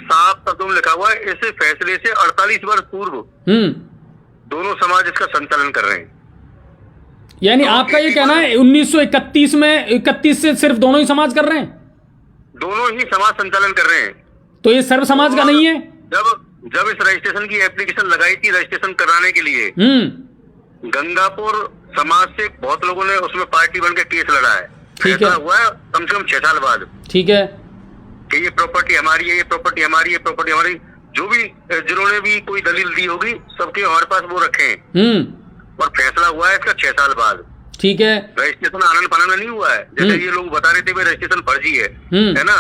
Speaker 2: साफ शब्दों में लिखा हुआ है, इस फैसले से 48 वर्ष पूर्व दोनों समाज इसका संचालन कर रहे हैं।
Speaker 1: यानी आपका ये कहना है 1931 में 31 से सिर्फ दोनों ही समाज कर रहे हैं?
Speaker 2: दोनों ही समाज संचालन कर रहे हैं।
Speaker 1: तो ये सर्व समाज का नहीं है?
Speaker 2: जब इस रजिस्ट्रेशन की एप्लीकेशन लगाई थी रजिस्ट्रेशन कराने के लिए, गंगापुर समाज से बहुत लोगों ने उसमें पार्टी बन के केस लड़ा है।
Speaker 1: ठीक है।
Speaker 2: हुआ है कम से कम 6 साल बाद।
Speaker 1: ठीक है।
Speaker 2: कि ये प्रॉपर्टी हमारी है, ये प्रॉपर्टी हमारी, ये प्रॉपर्टी हमारी, जो भी जिन्होंने भी कोई दलील दी होगी सबके हमारे पास वो रखे हैं। और फैसला हुआ है इसका 6 साल बाद।
Speaker 1: ठीक है।
Speaker 2: रजिस्ट्रेशन आनंद फानंद नहीं हुआ है, जैसे ये लोग बता रहे थे भाई रजिस्ट्रेशन फर्जी है ना।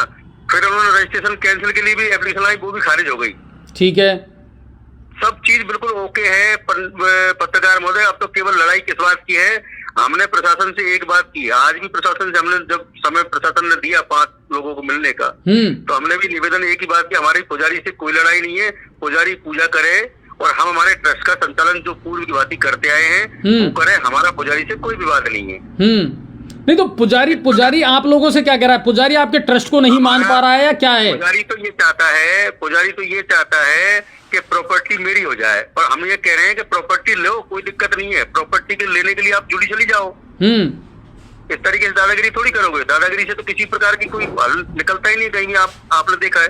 Speaker 2: फिर उन्होंने रजिस्ट्रेशन कैंसिल के लिए भी एप्लीकेशन आई, वो भी खारिज हो गई। ठीक है। सब चीज बिल्कुल ओके है। पत्रकार महोदय, अब तो केवल लड़ाई किस बात की है? हमने प्रशासन से एक बात की, आज भी प्रशासन से हमने जब समय प्रशासन ने दिया 5 लोगों को मिलने का, तो हमने भी निवेदन एक ही बात की, हमारी पुजारी से कोई लड़ाई नहीं है, पुजारी पूजा करे और हम हमारे ट्रस्ट का संचालन जो पूर्व की बात करते आए हैं वो करें, हमारा पुजारी से कोई विवाद नहीं है।
Speaker 1: नहीं तो पुजारी आप लोगों से क्या कह रहा है? पुजारी आपके ट्रस्ट को नहीं मान पा रहा है या क्या है?
Speaker 2: पुजारी तो ये चाहता है कि प्रॉपर्टी मेरी हो जाए, पर हम ये कह रहे हैं कि प्रॉपर्टी लो, कोई दिक्कत नहीं है, प्रॉपर्टी के लेने के लिए आप जुडिशली जाओ। इस तरीके से दादागिरी थोड़ी करोगे। दादागिरी से तो किसी प्रकार की कोई हल निकलता ही नहीं, कहीं आपने देखा है।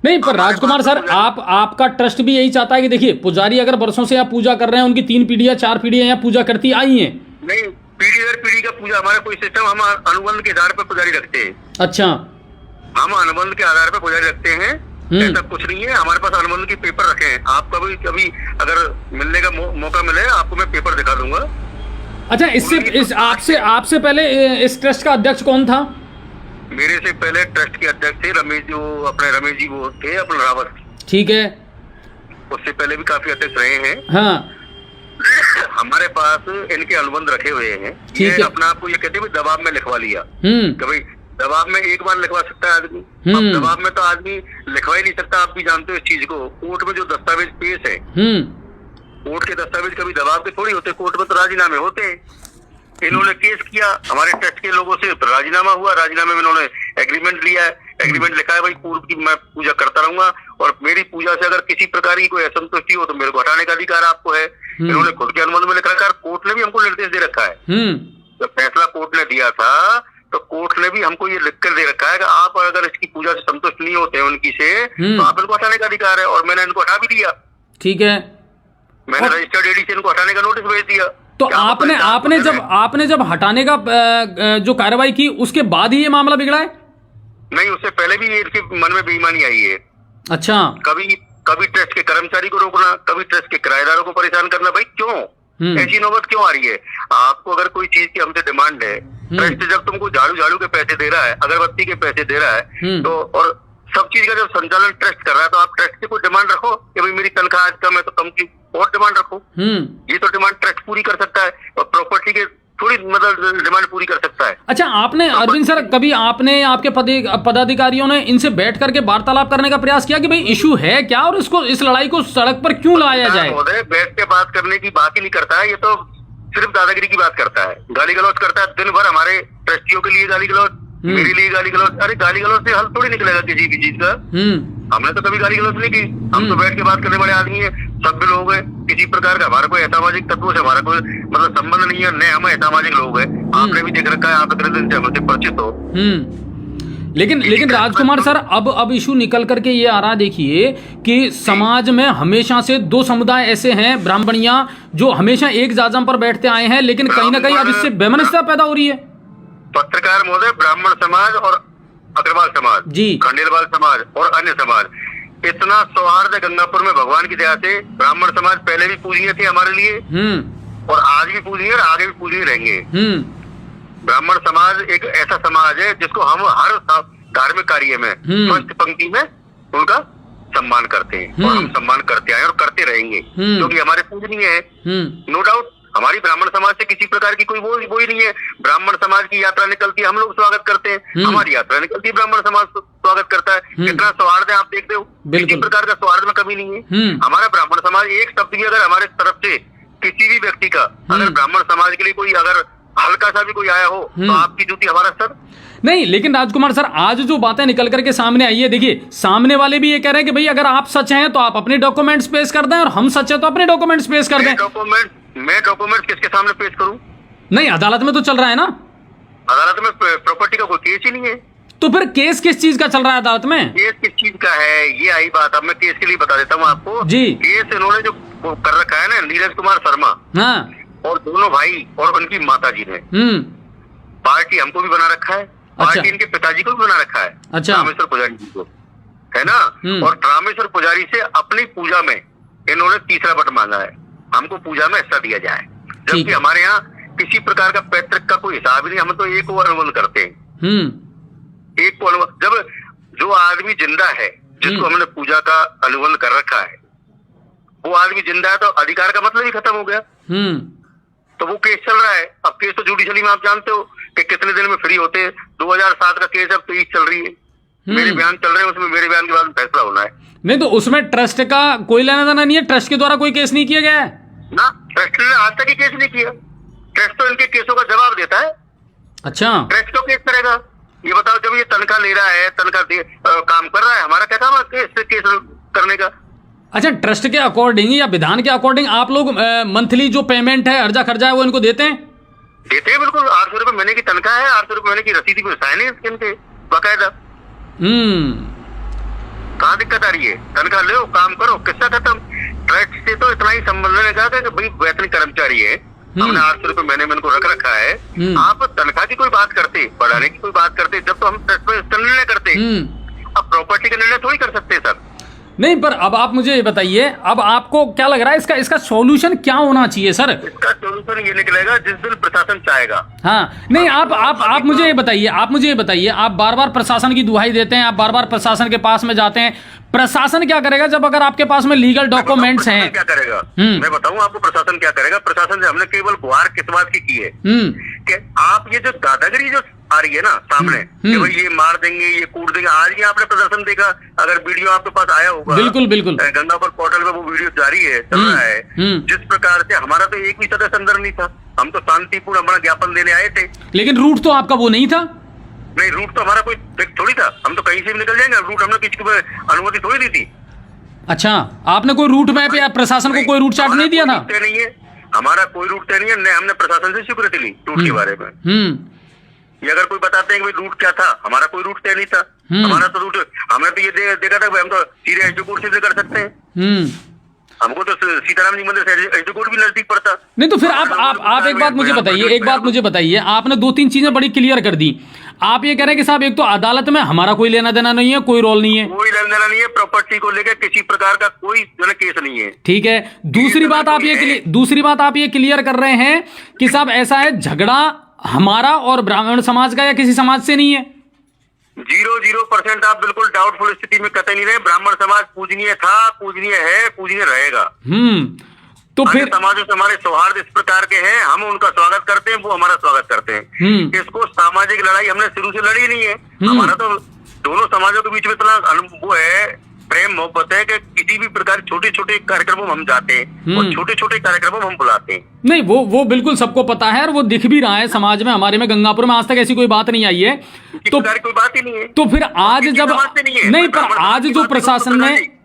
Speaker 1: नहीं, पर राजकुमार सर, आपका ट्रस्ट भी यही चाहता है कि देखिए पुजारी अगर वर्षों से आप पूजा कर रहे हैं, उनकी 3 पीढ़ियां 4 पीढ़ियां यहाँ पूजा करती आई हैं।
Speaker 2: नहीं, पीढ़ी दर पीढ़ी का पूजा हमारा कोई सिस्टम, हम अनुबंध के आधार पर पुजारी रखते हैं।
Speaker 1: अच्छा,
Speaker 2: हम अनुबंध के आधार पर पुजारी रखते हैं, ऐसा कुछ नहीं है। हमारे पास अनुबंध के पेपर रखे हैं। आप कभी अगर मिलने का मौका मिले आपको मैं पेपर दिखा दूंगा।
Speaker 1: अच्छा, आपसे पहले इस ट्रस्ट का अध्यक्ष कौन था?
Speaker 2: मेरे से पहले ट्रस्ट के अध्यक्ष थे रमेश जी, वो थे अपने रावत।
Speaker 1: ठीक है।
Speaker 2: उससे पहले भी काफी अध्यक्ष रहे हैं।
Speaker 1: हाँ।
Speaker 2: हमारे पास इनके अनुबंध रखे हुए हैं। ये अपना आपको ये कहते हैं दबाव में लिखवा लिया कि भाई दबाव में एक बार लिखवा सकता है आदमी, अब दबाव में तो आदमी लिखवा ही नहीं सकता। आप भी जानते हो इस चीज को। कोर्ट में जो दस्तावेज पेश है, कोर्ट के दस्तावेज कभी दबाव के थोड़ी होते, कोर्ट में तो राजीनामे होते हैं। इन्होंने केस किया, हमारे ट्रस्ट के लोगों से राजीनामा हुआ, राजीनामे में इन्होंने एग्रीमेंट लिया है, एग्रीमेंट लिखा है भाई पूर्व की मैं पूजा करता रहूंगा और मेरी पूजा से अगर किसी प्रकार की कोई असंतुष्टि हो तो मेरे को हटाने का अधिकार आपको है। इन्होंने खुद के अनुबंध में लिख रखा है, कोर्ट ने भी हमको निर्देश दे रखा है। जब फैसला कोर्ट ने दिया था तो कोर्ट ने भी हमको ये लिख कर दे रखा है कि आप अगर इसकी पूजा से संतुष्ट नहीं होते उनकी से तो आप इनको हटाने का अधिकार है, और मैंने इनको हटा भी दिया।
Speaker 1: ठीक है,
Speaker 2: मैंने रजिस्टर्ड एडी से इनको हटाने का नोटिस भेज दिया।
Speaker 1: तो आपने जब हटाने का जो कार्रवाई की उसके बाद ही ये मामला बिगड़ा है?
Speaker 2: नहीं, उससे पहले भी ये इसके मन में बेईमानी आई है।
Speaker 1: अच्छा,
Speaker 2: कभी ट्रस्ट के कर्मचारी को रोकना, कभी ट्रस्ट के किराएदारों को परेशान करना। भाई क्यों ऐसी नौबत क्यों आ रही है? आपको अगर कोई चीज की हमसे डिमांड है, ट्रस्ट जब तुमको झाड़ू के पैसे दे रहा है, अगरबत्ती के पैसे दे रहा है, तो और सब चीज का जब संचालन ट्रस्ट कर रहा है तो आप ट्रस्ट से कोई डिमांड रखो कि भाई मेरी तनख्वाह आज कम है तो कम की और डिमांड रखो। ये तो डिमांड ट्रस्ट पूरी कर सकता है और प्रॉपर्टी के थोड़ी मतलब डिमांड पूरी कर सकता है।
Speaker 1: अच्छा, आपने अरविंद सर कभी आपने आपके पदाधिकारियों ने इनसे बैठ करके वार्तालाप करने का प्रयास किया कि भाई इशू है क्या और इसको इस लड़ाई को सड़क पर क्यों लाया जाए?
Speaker 2: बैठ के बात करने की बात ही नहीं करता है, ये तो सिर्फ दादागिरी की बात करता है, गाली गलौज करता है दिन भर। हमारे ट्रस्टियों के लिए गाली गलौज, मेरे लिए गाली गलौज। अरे गाली गलौज से हल थोड़ी निकलेगा किसी भी चीज का। हमने तो कभी गाली गलौज नहीं की, हम तो बैठ के बात करने वाले आदमी है, सभ्य लोग हैं। किसी प्रकार का हमारा कोई असामाजिक तत्वों से हमारा कोई मतलब संबंध नहीं है, न हम असामाजिक लोग हैं। आपने भी देख रखा है, आप इतने दिन से हमसे परिचित हो।
Speaker 1: लेकिन राजकुमार सर, अब इशू निकल करके ये आ रहा, देखिए कि समाज में हमेशा से दो समुदाय ऐसे हैं, ब्राह्मणियां जो हमेशा एक जाजम पर बैठते आए हैं, लेकिन कहीं ना कहीं अब इससे वैमनस्यता पैदा हो रही है।
Speaker 2: पत्रकार महोदय, ब्राह्मण समाज और अग्रवाल समाज जी, खंडेलवाल समाज और अन्य समाज, इतना सौहार्द है गंगापुर में भगवान की दया से। ब्राह्मण समाज पहले भी पूजनीय थे हमारे लिए और आज भी पूजनीय और आगे भी पूजनीय रहेंगे। ब्राह्मण समाज एक ऐसा समाज है जिसको हम हर धार्मिक कार्य में फर्स्ट पंक्ति में उनका सम्मान करते हैं और हम सम्मान करते आए और करते रहेंगे, क्योंकि हमारे पूजनीय है। नो डाउट हमारी ब्राह्मण समाज से किसी प्रकार की कोई वो ही नहीं है। ब्राह्मण समाज की यात्रा निकलती है, हम लोग स्वागत करते हैं, हमारी यात्रा निकलती है, ब्राह्मण समाज स्वागत करता है। कितना सौहार्द है आप देखते हो, किसी प्रकार का सौहार्द में कमी नहीं है। हमारा ब्राह्मण समाज एक शब्द भी अगर हमारे तरफ से किसी भी व्यक्ति का अगर ब्राह्मण समाज के लिए कोई अगर हल्का सा भी कोई आया हो तो आपकी जूती हमारा सर
Speaker 1: नहीं। लेकिन राजकुमार सर, आज जो बातें निकल करके सामने आई है, देखिए सामने वाले भी ये कह रहे हैं कि भाई अगर आप सच हैं तो आप अपने डॉक्यूमेंट्स पेश कर दें और हम सच है तो अपने डॉक्यूमेंट्स पेश कर दें।
Speaker 2: मैं डॉक्यूमेंट्स किसके सामने पेश करूं?
Speaker 1: नहीं, अदालत में तो चल रहा है ना।
Speaker 2: अदालत में प्रॉपर्टी का कोई केस ही नहीं है।
Speaker 1: तो फिर केस किस चीज का चल रहा है अदालत में?
Speaker 2: केस किस चीज का है ये आई बात। अब मैं केस के लिए बता देता हूँ आपको जी। केस इन्होंने जो कर रखा है ना, नीरज कुमार शर्मा और दोनों भाई और उनकी माता जी ने पार्टी हमको भी बना रखा है, पार्टी इनके पिताजी को भी बना रखा है, रामेश्वर पुजारी जी को, है ना। और रामेश्वर पुजारी से अपनी पूजा में इन्होंने तीसरा बट मांगा है, हमको पूजा में हिस्सा दिया जाए, जबकि हमारे यहाँ किसी प्रकार का पैतृक का कोई हिसाब ही नहीं। हम तो एक को अनुबंध करते हैं, एक को अनुबंध। जब जो आदमी जिंदा है जिसको हमने पूजा का अनुबंध कर रखा है वो आदमी जिंदा है तो अधिकार का मतलब ही खत्म हो गया। तो वो केस चल रहा है। अब केस तो जुडिशली में आप जानते हो कि कितने दिन में फ्री होते हैं। 2007 का केस अब 23 चल रही है, मेरे बयान चल रहे हैं, उसमें मेरे बयान के बाद फैसला होना है। नहीं
Speaker 1: तो उसमें ट्रस्ट का कोई लेना देना नहीं है, ट्रस्ट के द्वारा कोई केस नहीं किया गया है
Speaker 2: ना। ट्रस्ट ने आज तक ही केस नहीं किया। ट्रस्ट तो इनके केसों का जवाब देता है।
Speaker 1: अच्छा,
Speaker 2: ट्रस्ट तो केस करेगा। ये बताओ, जब ये तनख्वाह ले रहा है, तनख्वाह काम कर रहा है, हमारा क्या काम है केस करने का?
Speaker 1: अच्छा, ट्रस्ट के अकॉर्डिंग या विधान के अकॉर्डिंग आप लोग मंथली जो पेमेंट है, अर्जा खर्चा है, वो इनको देते हैं?
Speaker 2: देते हैं बिल्कुल। 800 रुपए महीने की तनख्वाह है, 800 रुपए महीने की रसीदी पे साइन है इनके बाकायदा। कहाँ दिक्कत आ रही है? तनख्वाह लो, काम करो, किस्सा खत्म। ट्रस्ट से तो इतना ही संबंध ने कहा कि भाई वेतन कर्मचारी है, हमने 800 रुपए महीने में इनको रख रखा है। आप तनख्वाह की कोई बात करते, बढ़ाने की कोई बात करते, जब तो हम ट्रस्ट में निर्णय करते। अब प्रॉपर्टी का निर्णय थोड़ी कर सकते सर।
Speaker 1: नहीं, पर अब आप मुझे ये बताइए, अब आपको क्या लग रहा है इसका सॉल्यूशन क्या होना चाहिए सर?
Speaker 2: इसका सॉल्यूशन ये निकलेगा जिस दिन प्रशासन चाहेगा।
Speaker 1: हाँ, नहीं, आप मुझे ये बताइए, आप बार बार प्रशासन की दुहाई देते हैं, आप बार बार प्रशासन के पास में जाते हैं, प्रशासन क्या करेगा जब अगर आपके पास में लीगल डॉक्यूमेंट्स हैं?
Speaker 2: क्या करेगा मैं बताऊं आपको प्रशासन क्या करेगा। प्रशासन से हमने केवल गुहार किस बात की है कि आप ये जो दादागिरी जो आ रही है ना सामने कि भाई ये मार देंगे, ये कूट देंगे। आज ही आपने प्रदर्शन देखा, अगर वीडियो आपके पास आया होगा,
Speaker 1: बिल्कुल बिल्कुल
Speaker 2: गंगापुर पोर्टल पे वो वीडियो जारी है, चल रहा है। जिस प्रकार से हमारा तो एक भी सदस्य अंदर नहीं था, हम तो शांतिपूर्ण अपना ज्ञापन देने आए थे।
Speaker 1: लेकिन रूट तो आपका वो नहीं था।
Speaker 2: नहीं, रूट तो हमारा कोई थोड़ी था, हम तो कहीं से भी निकल जाएंगे। रूट हमने किसी को अनुमति थोड़ी दी थी।
Speaker 1: अच्छा, आपने कोई रूट मैप या प्रशासन को कोई रूट चार्ट नहीं दिया था?
Speaker 2: नहीं है, हमारा कोई रूट तय नहीं है। हमने प्रशासन से स्वीकृति ली रूट के बारे में। ये अगर कोई बताते हैं कि भाई रूट क्या था, हमारा कोई रूट तय नहीं था। हमारा तो रूट, हमने तो ये देखा था हम तो सीधे एसडी कोर्ट से कर सकते हैं। हमको तो सीताराम जी मंदिर से एसडी कोर्ट भी नजदीक पड़ता।
Speaker 1: नहीं तो फिर आप एक बात मुझे बताइए, आपने 2-3 चीजें बड़ी क्लियर कर दी। आप ये कह रहे हैं कि साहब एक तो अदालत में हमारा कोई लेना देना नहीं है, कोई रोल नहीं है,
Speaker 2: कोई लेना देना नहीं है, प्रॉपर्टी को लेकर किसी प्रकार का कोई केस नहीं है।
Speaker 1: ठीक है। दूसरी बात आप ये क्लियर कर रहे हैं कि साहब ऐसा है, झगड़ा हमारा और ब्राह्मण समाज का या किसी समाज से नहीं है।
Speaker 2: 0% आप बिल्कुल डाउटफुल स्थिति में कतई नहीं रहे। ब्राह्मण समाज पूजनीय था, पूजनीय है, पूजनीय रहेगा।
Speaker 1: तो फिर
Speaker 2: समाजों से हमारे सौहार्द इस प्रकार के हैं, हम उनका स्वागत करते हैं, वो हमारा स्वागत करते हैं। इसको सामाजिक लड़ाई हमने शुरू से लड़ी नहीं है। हमारा तो दोनों समाजों के बीच में इतना अनुभव है, प्रेम मोहब्बत है कि किसी भी प्रकार छोटे छोटे कार्यक्रमों में हम जाते हैं और छोटे छोटे कार्यक्रमों में हम बुलाते हैं।
Speaker 1: नहीं, वो बिल्कुल सबको पता है और वो दिख भी रहा है समाज में। हमारे में गंगापुर में आज तक ऐसी कोई बात नहीं आई है, तो
Speaker 2: कोई बात ही नहीं है।
Speaker 1: तो फिर आज जब नहीं, पर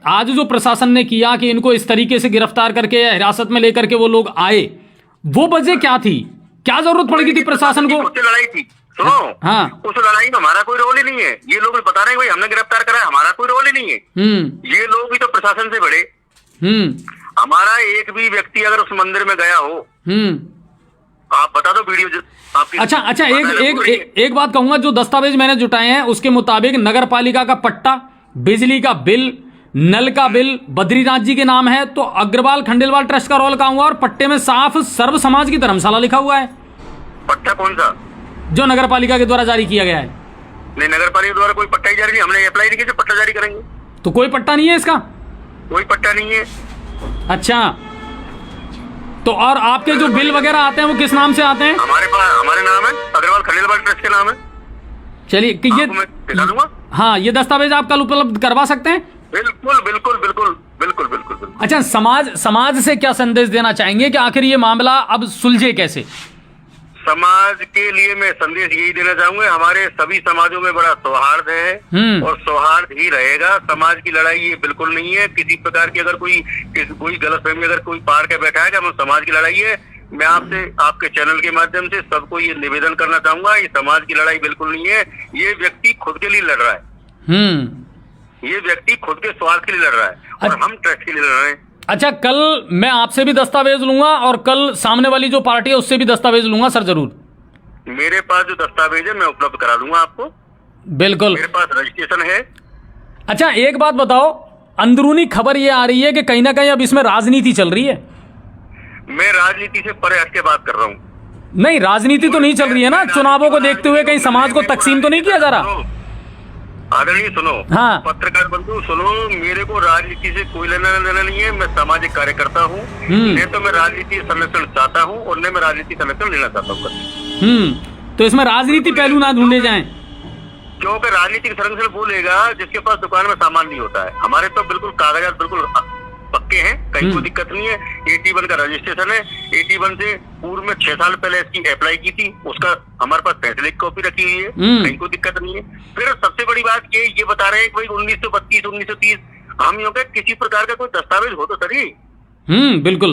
Speaker 1: आज जो प्रशासन ने किया कि इनको इस तरीके से गिरफ्तार करके या हिरासत में लेकर के वो लोग आए, वो वजह क्या थी? क्या जरूरत पड़ गई थी प्रशासन को?
Speaker 2: लड़ाई थी, सुनो। हाँ, उस लड़ाई में हमारा कोई रोल ही नहीं है। ये लोग बता रहे हैं भाई हमने गिरफ्तार करा, हमारा कोई रोल ही नहीं है। ये लोग भी तो प्रशासन से बड़े। हमारा एक भी व्यक्ति अगर उस मंदिर में गया हो, आप बता दो वीडियो आपकी।
Speaker 1: अच्छा, एक बात कहूंगा, जो दस्तावेज मैंने जुटाए हैं उसके मुताबिक नगर पालिका का पट्टा, बिजली का बिल, नल का बिल बद्रीनाथ जी के नाम है, तो अग्रवाल खंडेलवाल ट्रस्ट का रोल कहाँ हुआ? और पट्टे में साफ सर्व समाज की धर्मशाला लिखा हुआ है।
Speaker 2: पट्टा कौन सा?
Speaker 1: जो नगर पालिका के द्वारा जारी किया गया है।
Speaker 2: नहीं, नगर पालिका द्वारा कोई पट्टा ही जारी नहीं, हमने अप्लाई नहीं किया, पट्टा जारी करेंगे।
Speaker 1: तो कोई पट्टा नहीं है इसका?
Speaker 2: कोई पट्टा नहीं है।
Speaker 1: अच्छा, तो और आपके जो बिल वगैरह आते हैं वो किस नाम से आते हैं?
Speaker 2: हमारे नाम है, अग्रवाल खंडेलवाल ट्रस्ट के नाम है।
Speaker 1: चलिए, ये दिखा दूंगा। हाँ, ये दस्तावेज आप कल उपलब्ध करवा सकते हैं?
Speaker 2: बिल्कुल बिल्कुल बिल्कुल बिल्कुल बिल्कुल।
Speaker 1: अच्छा, समाज से क्या संदेश देना चाहेंगे कि आखिर ये मामला अब सुलझे कैसे?
Speaker 2: समाज के लिए मैं संदेश यही देना चाहूंगा, हमारे सभी समाजों में बड़ा सौहार्द है और सौहार्द ही रहेगा। समाज की लड़ाई ये बिल्कुल नहीं है। किसी प्रकार की अगर कोई गलतफहमी अगर कोई पार के बैठा है कि हम समाज की लड़ाई है, मैं आपसे आपके चैनल के माध्यम से सबको ये निवेदन करना चाहूंगा, ये समाज की लड़ाई बिल्कुल नहीं है। ये व्यक्ति खुद के लिए लड़ रहा है। ये व्यक्ति खुद के स्वार्थ के लिए लड़ रहा है और हम ट्रस्ट के लिए लड़ रहे हैं।
Speaker 1: अच्छा, कल मैं आपसे भी दस्तावेज लूंगा और कल सामने वाली जो पार्टी है उससे भी दस्तावेज लूंगा सर, जरूर।
Speaker 2: मेरे पास जो दस्तावेज है मैं उपलब्ध करा दूंगा आपको।
Speaker 1: बिल्कुल,
Speaker 2: मेरे पास रजिस्ट्रेशन है।
Speaker 1: अच्छा, एक बात बताओ, अंदरूनी खबर ये आ रही है कि कहीं ना कहीं अब इसमें राजनीति चल रही है।
Speaker 2: मैं राजनीति से परे हट के बात कर रहा हूँ।
Speaker 1: नहीं, राजनीति तो नहीं चल रही है ना? चुनावों को देखते हुए कहीं समाज को तकसीम तो नहीं किया जा रहा?
Speaker 2: आदरणीय सुनो,
Speaker 1: हाँ,
Speaker 2: पत्रकार बंधु सुनो, मेरे को राजनीति से कोई लेना देना नहीं है। मैं सामाजिक कार्यकर्ता हूँ, न तो मैं राजनीति संरक्षण चाहता हूँ और न मैं राजनीति संरक्षण लेना चाहता हूँ।
Speaker 1: तो इसमें राजनीति पहलू ना ढूंढे जाएं,
Speaker 2: क्योंकि राजनीतिक संरक्षण वो लेगा जिसके पास दुकान में सामान नहीं होता है। हमारे तो बिल्कुल कागजात बिल्कुल पक्के हैं, कहीं कोई दिक्कत नहीं है। 81 का रजिस्ट्रेशन है। 81 से पूर्व में 6 साल पहले इसकी अप्लाई की थी, उसका हमारे पास फैसले की कॉपी रखी हुई है, कहीं कोई दिक्कत नहीं है। फिर सबसे बड़ी बात ये बता रहे हैं कि भाई 1932 1930 हम योग किसी प्रकार का कोई दस्तावेज हो तो सही।
Speaker 1: बिल्कुल,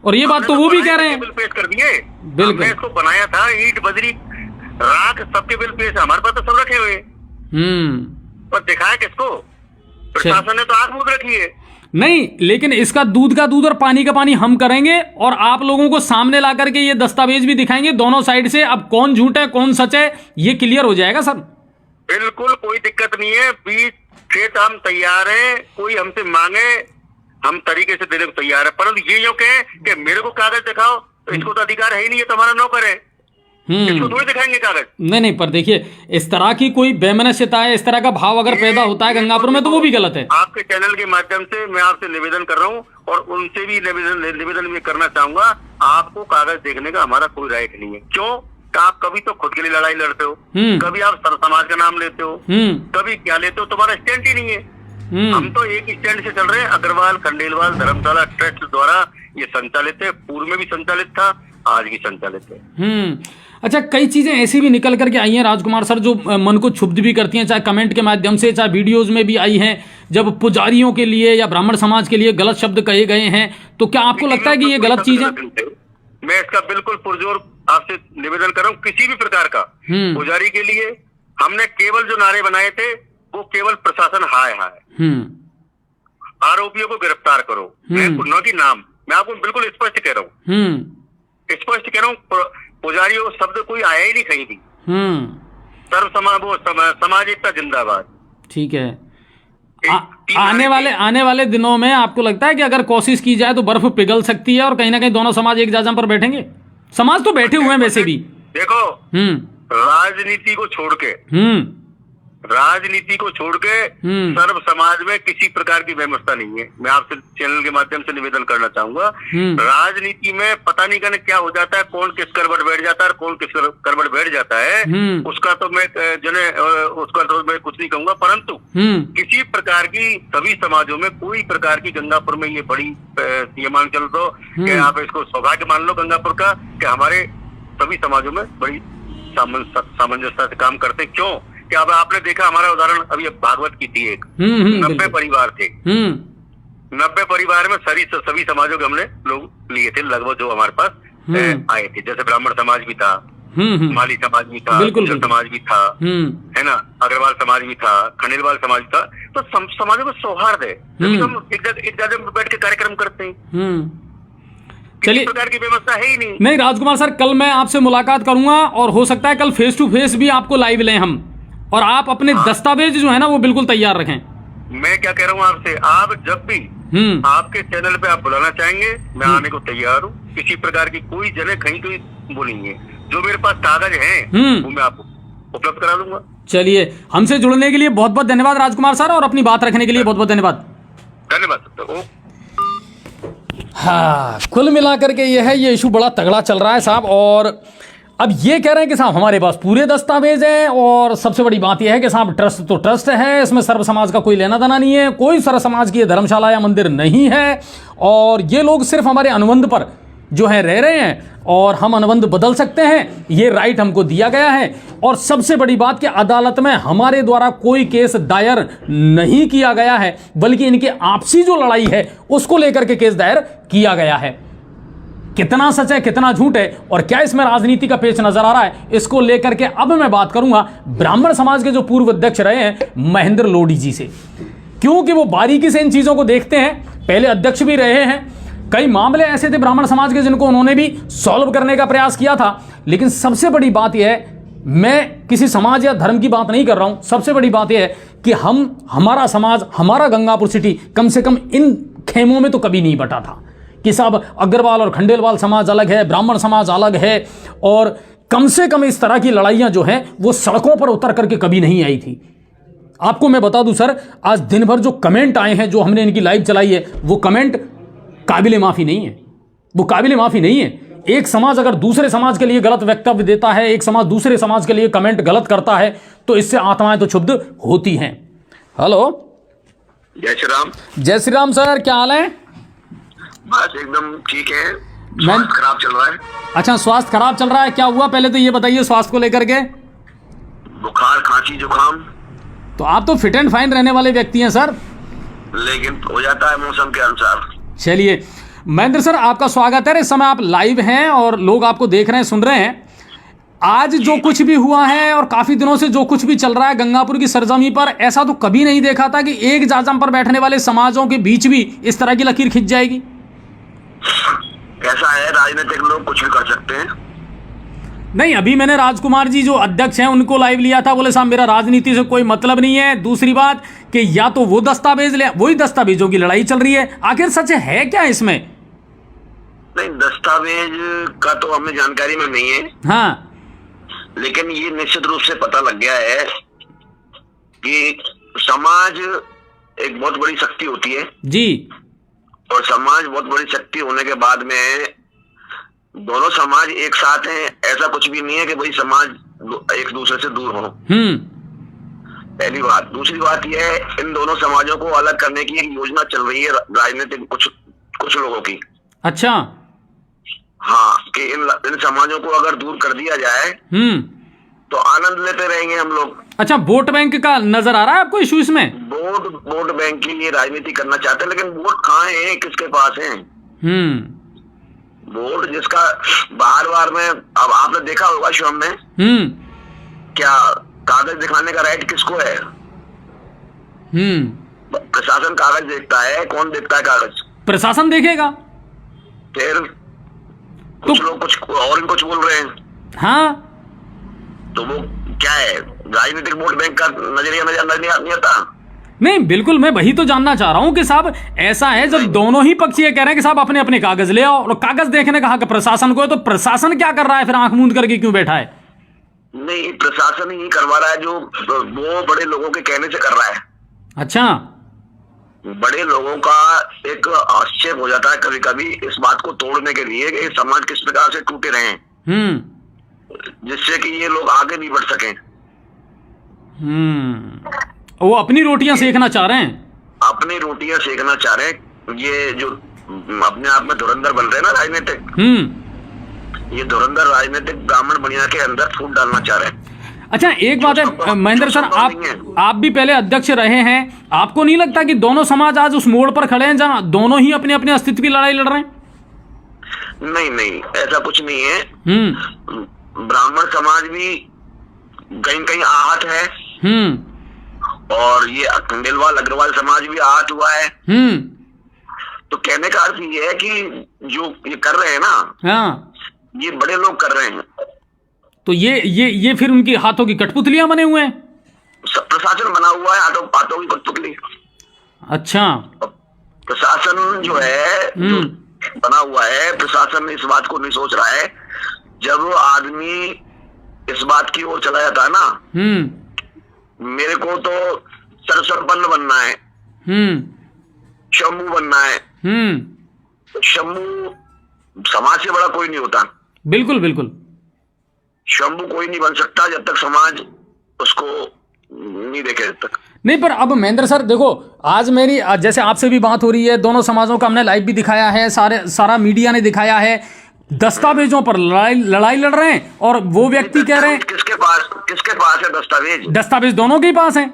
Speaker 1: और ये बात तो वो भी कह रहे हैं।
Speaker 2: बिल पेश कर दिए,
Speaker 1: बिल्कुल,
Speaker 2: इसको बनाया था, ईंट बजरी राख सबके बिल पेश है, हमारे पास तो सब रखे हुए। पर दिखाया किसको? प्रशासन ने तो आंख मूंद रखी है।
Speaker 1: नहीं, लेकिन इसका दूध का दूध और पानी का पानी हम करेंगे और आप लोगों को सामने ला करके ये दस्तावेज भी दिखाएंगे दोनों साइड से। अब कौन झूठ है कौन सच है ये क्लियर हो जाएगा सर।
Speaker 2: बिल्कुल कोई दिक्कत नहीं है, बीच खेत हम तैयार हैं, कोई हमसे मांगे हम तरीके से देने को तैयार है। परंतु ये जो कहे कि मेरे को कागज दिखाओ, तो इसको तो अधिकार है ही नहीं है, तुम्हारा नौकर है, इसको थोड़ी दिखाएंगे कागज।
Speaker 1: नहीं, पर देखिए इस तरह की कोई बेमनस्यता है, इस तरह का भाव अगर पैदा होता है गंगापुर में तो वो भी गलत है।
Speaker 2: आपके चैनल के माध्यम से मैं आपसे निवेदन कर रहा हूँ और उनसे भी निवेदन भी करना चाहूंगा, आपको कागज देखने का हमारा कोई राइट नहीं है। क्यों? कि आप कभी तो खुद के लिए लड़ाई लड़ते हो, कभी आप सर्व समाज का नाम लेते हो, कभी क्या लेते हो, तुम्हारा स्टैंड ही नहीं है। हम तो एक स्टैंड से चल रहे हैं, अग्रवाल खंडेलवाल धर्मशाला ट्रस्ट द्वारा ये संचालित है, पूर्व में भी संचालित था, आज भी संचालित है।
Speaker 1: अच्छा, कई चीजें ऐसी भी निकल करके आई हैं राजकुमार सर जो मन को क्षुब्ध भी करती हैं, चाहे कमेंट के माध्यम से, चाहे वीडियोज में भी आई हैं, जब पुजारियों के लिए या ब्राह्मण समाज के लिए गलत शब्द कहे गए हैं, तो क्या आपको लगता है कि ये गलत चीज है?
Speaker 2: मैं इसका बिल्कुल पुरजोर आपसे निवेदन कर रहा हूँ, किसी भी प्रकार का पुजारी के लिए हमने केवल जो नारे बनाए थे वो केवल प्रशासन हाय हाय, आरोपियों को गिरफ्तार करो, न कि नाम। मैं आपको बिल्कुल स्पष्ट कह रहा हूँ, स्पष्ट कह रहा हूँ, पुजारियों शब्द कोई आया ही नहीं कहीं भी। सर्व समाज एकता जिंदाबाद।
Speaker 1: ठीक है। आने वाले दिनों में आपको लगता है कि अगर कोशिश की जाए तो बर्फ पिघल सकती है और कहीं ना कहीं दोनों समाज एक जाजम पर बैठेंगे? समाज तो बैठे हुए हैं वैसे भी।
Speaker 2: देखो, राजनीति को छोड़ के सर्व समाज में किसी प्रकार की व्यवस्था नहीं है। मैं आपसे चैनल के माध्यम से निवेदन करना चाहूंगा, राजनीति में पता नहीं कहने क्या हो जाता है, कौन किस करवट बैठ जाता है और कौन किस करवट बैठ जाता है, उसका तो मैं कुछ नहीं कहूंगा, परंतु किसी प्रकार की सभी समाजों में कोई प्रकार की, गंगापुर में ये बड़ी ये मान चल दो कि आप इसको सौभाग्य मान लो गंगापुर का, कि हमारे सभी समाजों में बड़ी सामंजस्य से काम करते। क्यों? कि अब आपने देखा, हमारा उदाहरण अभी भागवत की थी, एक 90 परिवार थे, 90 परिवार में सभी समाजों के हमने लोग लिए थे लगभग, जो हमारे पास आए थे। जैसे ब्राह्मण समाज भी था, माली समाज भी था, गुर्जर समाज भी था, है ना, अग्रवाल समाज भी था, खंडेलवाल समाज भी था। तो समाजों में सौहार्द है, हम एक जगह बैठ के कार्यक्रम करते हैं। चलिए, प्रकार की व्यवस्था है ही नहीं।
Speaker 1: राजकुमार सर, कल मैं आपसे मुलाकात करूंगा और हो सकता है कल फेस टू फेस भी आपको लाइव लें हम, और आप अपने दस्तावेज जो है ना वो बिल्कुल तैयार रखें।
Speaker 2: मैं क्या कह रहा हूँ आपसे, आप जब भी आपके चैनल पे आप बुलाना चाहेंगे, मैं आने को तैयार हूँ। किसी प्रकार की कोई जगह कहीं कोई वो नहीं है, जो मेरे पास कागज हैं वो मैं आपको उपलब्ध करा लूंगा।
Speaker 1: चलिए, हमसे जुड़ने के लिए बहुत बहुत धन्यवाद राजकुमार सर, और अपनी बात रखने के लिए बहुत बहुत धन्यवाद।
Speaker 2: धन्यवाद।
Speaker 1: हाँ, कुल मिलाकर के ये इशू बड़ा तगड़ा चल रहा है साहब, और अब ये कह रहे हैं कि साहब हमारे पास पूरे दस्तावेज हैं, और सबसे बड़ी बात यह है कि साहब ट्रस्ट तो ट्रस्ट है, इसमें सर्व समाज का कोई लेना देना नहीं है, कोई सर्व समाज की धर्मशाला या मंदिर नहीं है, और ये लोग सिर्फ हमारे अनुबंध पर जो है रह रहे हैं, और हम अनुबंध बदल सकते हैं, ये राइट हमको दिया गया है। और सबसे बड़ी बात कि अदालत में हमारे द्वारा कोई केस दायर नहीं किया गया है, बल्कि इनकी आपसी जो लड़ाई है उसको लेकर के केस दायर किया गया है। कितना सच है, कितना झूठ है, और क्या इसमें राजनीति का पेच नजर आ रहा है, इसको लेकर के अब मैं बात करूंगा ब्राह्मण समाज के जो पूर्व अध्यक्ष रहे हैं महेंद्र लोढ़ी जी से, क्योंकि वो बारीकी से इन चीजों को देखते हैं, पहले अध्यक्ष भी रहे हैं। कई मामले ऐसे थे ब्राह्मण समाज के जिनको उन्होंने भी सॉल्व करने का प्रयास किया था। लेकिन सबसे बड़ी बात यह है, मैं किसी समाज या धर्म की बात नहीं कर रहा हूं, सबसे बड़ी बात यह है कि हमारा समाज, हमारा गंगापुर सिटी कम से कम इन खेमों में तो कभी नहीं बटा था कि साहब अग्रवाल और खंडेलवाल समाज अलग है, ब्राह्मण समाज अलग है, और कम से कम इस तरह की लड़ाइयां जो हैं वो सड़कों पर उतर करके कभी नहीं आई थी। आपको मैं बता दूं सर, आज दिन भर जो कमेंट आए हैं, जो हमने इनकी लाइव चलाई है, वो कमेंट काबिले माफी नहीं है, वो काबिले माफी नहीं है। एक समाज अगर दूसरे समाज के लिए गलत वक्तव्य देता है, एक समाज दूसरे समाज के लिए कमेंट गलत करता है, तो इससे आत्माएं तो क्षुब्ध होती हैं। हेलो,
Speaker 2: जय श्री राम।
Speaker 1: जय श्री राम सर, क्या हाल है?
Speaker 2: बस एकदम ठीक है, स्वास्थ्य खराब चल रहा है।
Speaker 1: अच्छा, स्वास्थ्य खराब चल रहा है, क्या हुआ पहले तो ये बताइए स्वास्थ्य को लेकर के?
Speaker 2: बुखार, खांसी, जुकाम।
Speaker 1: तो आप तो फिट एंड फाइन रहने वाले व्यक्ति हैं सर,
Speaker 2: लेकिन हो जाता है मौसम के अनुसार।
Speaker 1: चलिए महेंद्र सर, आपका स्वागत है। इस समय आप लाइव हैं और लोग आपको देख रहे हैं, सुन रहे हैं। आज जो कुछ भी हुआ है और काफी दिनों से जो कुछ भी चल रहा है गंगापुर की सरजमी पर, ऐसा तो कभी नहीं देखा था कि एक जाजम पर बैठने वाले समाजों के बीच भी इस तरह की लकीर खिंच जाएगी।
Speaker 2: कैसा है, राजनीतिक लोग कुछ भी कर सकते हैं।
Speaker 1: नहीं, अभी मैंने राजकुमार जी जो अध्यक्ष हैं उनको लाइव लिया था, बोले साहब मेरा राजनीति से कोई मतलब नहीं है। दूसरी बात कि या तो वो दस्तावेज ले, वही दस्तावेजों की लड़ाई चल रही है। आखिर सच है क्या इसमें?
Speaker 2: नहीं, दस्तावेज का तो हमें जानकारी में नहीं है।
Speaker 1: हाँ,
Speaker 2: लेकिन ये निश्चित रूप से पता लग गया है कि समाज एक बहुत बड़ी शक्ति होती है
Speaker 1: जी,
Speaker 2: और समाज बहुत बड़ी शक्ति होने के बाद में दोनों समाज एक साथ हैं, ऐसा कुछ भी नहीं है कि भाई समाज एक दूसरे से दूर हो। पहली बात। दूसरी बात यह है, इन दोनों समाजों को अलग करने की एक योजना चल रही है राजनीतिक कुछ लोगों की।
Speaker 1: अच्छा।
Speaker 2: हाँ, कि इन समाजों को अगर दूर कर दिया जाए तो आनंद लेते रहेंगे हम लोग। अच्छा,
Speaker 1: वोट बैंक का नजर आ रहा है आपको इशू इसमें?
Speaker 2: वोट बैंक के लिए राजनीति करना चाहते हैं, लेकिन वोट कहाँ है, किसके पास है? वोट जिसका बार बार में, अब आपने देखा होगा शिवम में, क्या कागज दिखाने का राइट किसको है? प्रशासन कागज देखता है। कौन देखता है कागज?
Speaker 1: प्रशासन देखेगा।
Speaker 2: फिर कुछ लोग कुछ और कुछ बोल रहे हैं।
Speaker 1: हाँ,
Speaker 2: तो वो क्या है? राजनीतिक वोट बैंक का नजरिया नजर नहीं आता।
Speaker 1: नहीं, बिल्कुल, मैं वही तो जानना चाह रहा हूँ कि साहब ऐसा है जब दोनों ही पक्ष ये कह रहे हैं कि साहब अपने अपने कागज ले आओ, और कागज देखने का हक प्रशासन को है, तो प्रशासन क्या कर रहा है फिर? आंख मूंद करके क्यों बैठा है?
Speaker 2: नहीं, प्रशासन ही करवा रहा है, जो वो बड़े लोगों के कहने से कर रहा है।
Speaker 1: अच्छा।
Speaker 2: बड़े लोगों का एक आक्षेप हो जाता है कभी कभी इस बात को तोड़ने के लिए कि समाज किस प्रकार से टूटे रहे, जिससे कि ये लोग आगे नहीं बढ़ सके।
Speaker 1: वो अपनी रोटियां सेकना चाह रहे हैं।
Speaker 2: अपनी रोटियां सेकना चाह रहे हैं। ये जो अपने आप में धुरंधर बन रहे हैं ना राजनीतिक, ये धुरंधर राजनीतिक ब्राह्मण बनिया के अंदर फूट डालना चाह रहे हैं।
Speaker 1: अच्छा, एक बात है महेंद्र सर, आप भी पहले अध्यक्ष रहे हैं, आपको नहीं लगता कि दोनों समाज आज उस मोड़ पर खड़े हैं जहां दोनों ही अपने अपने अस्तित्व की लड़ाई लड़ रहे हैं?
Speaker 2: नहीं, ऐसा कुछ नहीं है। ब्राह्मण समाज भी कहीं कहीं आहत है, और ये खंडेलवाल अग्रवाल समाज भी आहत हुआ है। तो कहने का अर्थ ये है कि जो ये कर रहे हैं ना,
Speaker 1: हाँ,
Speaker 2: ये बड़े लोग कर रहे हैं।
Speaker 1: तो ये फिर उनकी हाथों की कठपुतलियां बने हुए हैं।
Speaker 2: प्रशासन बना हुआ है हाथों की कठपुतली।
Speaker 1: अच्छा।
Speaker 2: प्रशासन जो है जो बना हुआ है, प्रशासन इस बात को नहीं सोच रहा है। जब आदमी इस बात की ओर चला जाता है ना, मेरे को तो सरसरपन्न बनना है, शंभू बनना है, शंभू समाज से बड़ा कोई नहीं होता।
Speaker 1: बिल्कुल बिल्कुल।
Speaker 2: शंभू कोई नहीं बन सकता जब तक समाज उसको नहीं देखे जब तक।
Speaker 1: नहीं, पर अब महेंद्र सर देखो, आज मेरी जैसे आपसे भी बात हो रही है, दोनों समाजों का हमने लाइव भी दिखाया है, सारा मीडिया ने दिखाया है, दस्तावेजों पर लड़ाई लड़ रहे हैं, और वो व्यक्ति कह रहे हैं
Speaker 2: किसके पास है दस्तावेज?
Speaker 1: दस्तावेज दोनों के ही पास हैं।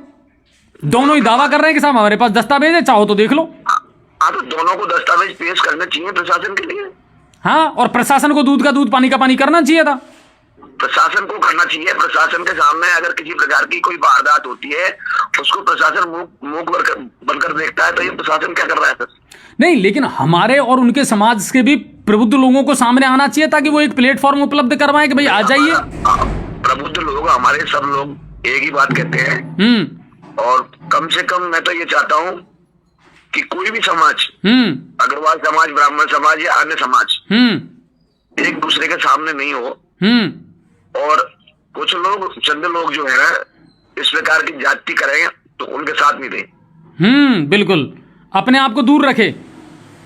Speaker 1: दोनों ही दावा कर रहे हैं कि साहब हमारे पास दस्तावेज है, चाहो तो देख लो।
Speaker 2: हाँ, तो दोनों को दस्तावेज पेश करने चाहिए प्रशासन के लिए।
Speaker 1: हाँ, और प्रशासन को दूध का दूध पानी का पानी करना चाहिए था।
Speaker 2: प्रशासन को करना चाहिए। प्रशासन के सामने अगर किसी प्रकार की कोई वारदात होती है, उसको प्रशासन मूक बनकर देखता है, तो ये प्रशासन क्या कर रहा है?
Speaker 1: नहीं, लेकिन हमारे और उनके समाज के भी प्रबुद्ध लोगों को सामने आना चाहिए ताकि वो एक प्लेटफॉर्म उपलब्ध करवाएं कि भाई आ जाइए।
Speaker 2: प्रबुद्ध लोग, हमारे सब लोग एक ही बात कहते हैं, और कम से कम मैं तो ये चाहता हूँ कि कोई भी समाज, अग्रवाल समाज, ब्राह्मण समाज या अन्य समाज, एक दूसरे के सामने नहीं हो। और कुछ लोग, चंद लोग जो है इस प्रकार की जाति करें तो उनके साथ नहीं दे।
Speaker 1: बिल्कुल, अपने आप को दूर रखे।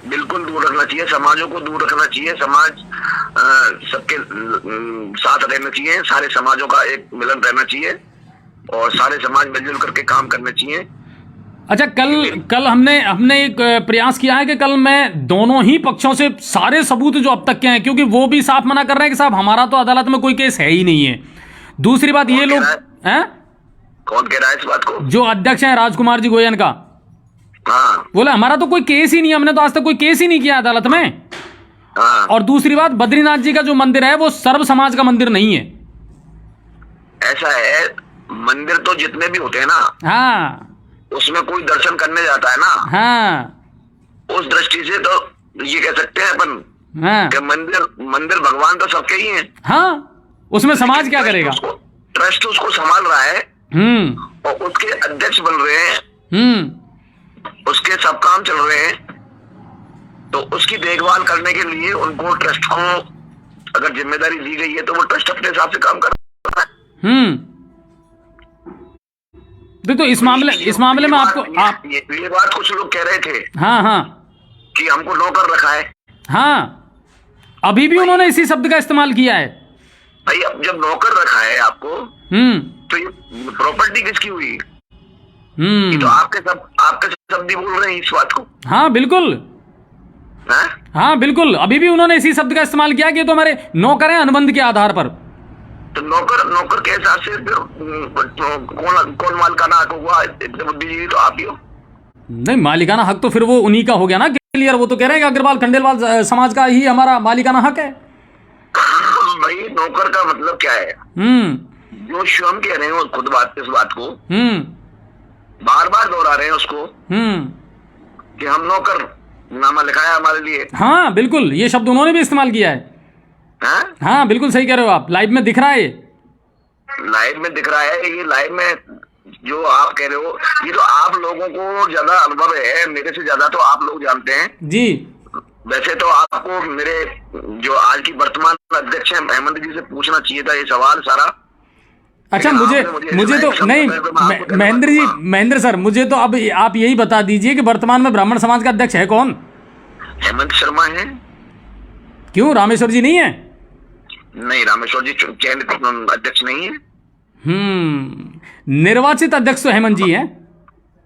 Speaker 2: बिल्कुल दूर रखना चाहिए, समाजों को दूर रखना चाहिए। समाज सबके साथ रहना चाहिए, सारे समाजों का एक मिलन रहना चाहिए, और सारे समाज मिलजुल करके काम करने चाहिए।
Speaker 1: अच्छा, कल हमने एक प्रयास किया है कि कल मैं दोनों ही पक्षों से सारे सबूत जो अब तक के हैं, क्योंकि वो भी साफ मना कर रहे हैं कि साहब हमारा तो अदालत में कोई केस है ही नहीं है। दूसरी बात, ये लोग हैं,
Speaker 2: कौन कह रहा है इस बात को?
Speaker 1: जो अध्यक्ष हैं राजकुमार जी गोयन का।
Speaker 2: हाँ।
Speaker 1: बोला हमारा तो कोई केस ही नहीं, हमने तो आज तक कोई केस ही नहीं किया अदालत में।
Speaker 2: हाँ।
Speaker 1: और दूसरी बात, बद्रीनाथ जी का जो मंदिर है वो सर्व समाज का मंदिर नहीं है।
Speaker 2: ऐसा है, मंदिर तो जितने भी होते हैं ना,
Speaker 1: हाँ,
Speaker 2: उसमें कोई दर्शन करने जाता है ना,
Speaker 1: हाँ,
Speaker 2: उस दृष्टि से तो ये कह सकते हैं अपन,
Speaker 1: हाँ,
Speaker 2: कि मंदिर भगवान तो सबके ही हैं।
Speaker 1: हाँ, उसमें समाज क्या करेगा?
Speaker 2: ट्रस्ट उसको संभाल रहा है, और उसके अध्यक्ष बन रहे हैं, उसके सब काम चल रहे हैं, तो उसकी देखभाल करने के लिए उनको ट्रस्ट को अगर जिम्मेदारी दी गई है तो वो ट्रस्ट अपने हिसाब से काम कर रहा है।
Speaker 1: तो इस मामले में आपको
Speaker 2: ये बात कुछ लोग कह रहे थे,
Speaker 1: हाँ, हाँ,
Speaker 2: कि हमको नौकर रखा है।
Speaker 1: हाँ, अभी भी उन्होंने इसी शब्द का इस्तेमाल किया है।
Speaker 2: भाई अब जब नौकर रखा है आपको, तो ये प्रॉपर्टी किसकी हुई? ये तो आपके शब्द ही बोल रहे हैं इस बात को।
Speaker 1: हाँ बिल्कुल, हाँ बिल्कुल, अभी भी उन्होंने इसी शब्द का इस्तेमाल किया कि ये तो हमारे नौकर हैं अनुबंध के आधार पर।
Speaker 2: तो नौकर के हिसाब से कौन मालिकाना हक हुआ? इतने बुद्धिजीवी तो आप ही हो।
Speaker 1: नहीं, मालिकाना हक तो फिर वो उन्हीं का हो गया ना, क्लियर। वो तो कह रहे हैं कि अग्रवाल खंडेलवाल समाज का ही हमारा मालिकाना हक है।
Speaker 2: भाई नौकर का मतलब क्या है? जो स्वयं कह रहे हैं खुद इस बात को बार बार दोहरा रहे हैं उसको कि हम नौकर नामा लिखाया हमारे लिए।
Speaker 1: हाँ बिल्कुल, ये शब्द उन्होंने भी इस्तेमाल किया है। हाँ बिल्कुल सही कह रहे हो आप, लाइव में दिख रहा है।
Speaker 2: लाइव में दिख रहा है, ये लाइव में जो आप कह रहे हो, ये तो आप लोगों को ज्यादा अनुभव है, मेरे से ज्यादा तो आप लोग जानते हैं
Speaker 1: जी।
Speaker 2: वैसे तो आपको मेरे जो आज की वर्तमान अध्यक्ष हैं हेमंत जी से पूछना चाहिए था ये सवाल सारा।
Speaker 1: अच्छा, मुझे तो नहीं, महेंद्र सर, मुझे तो अब आप यही बता दीजिए कि वर्तमान में ब्राह्मण समाज का अध्यक्ष है कौन?
Speaker 2: हेमंत शर्मा है।
Speaker 1: क्यों, रामेश्वर जी नहीं है?
Speaker 2: नहीं, रामेश्वर जी चयनित अध्यक्ष नहीं है।
Speaker 1: निर्वाचित अध्यक्ष तो हेमंत जी हैं।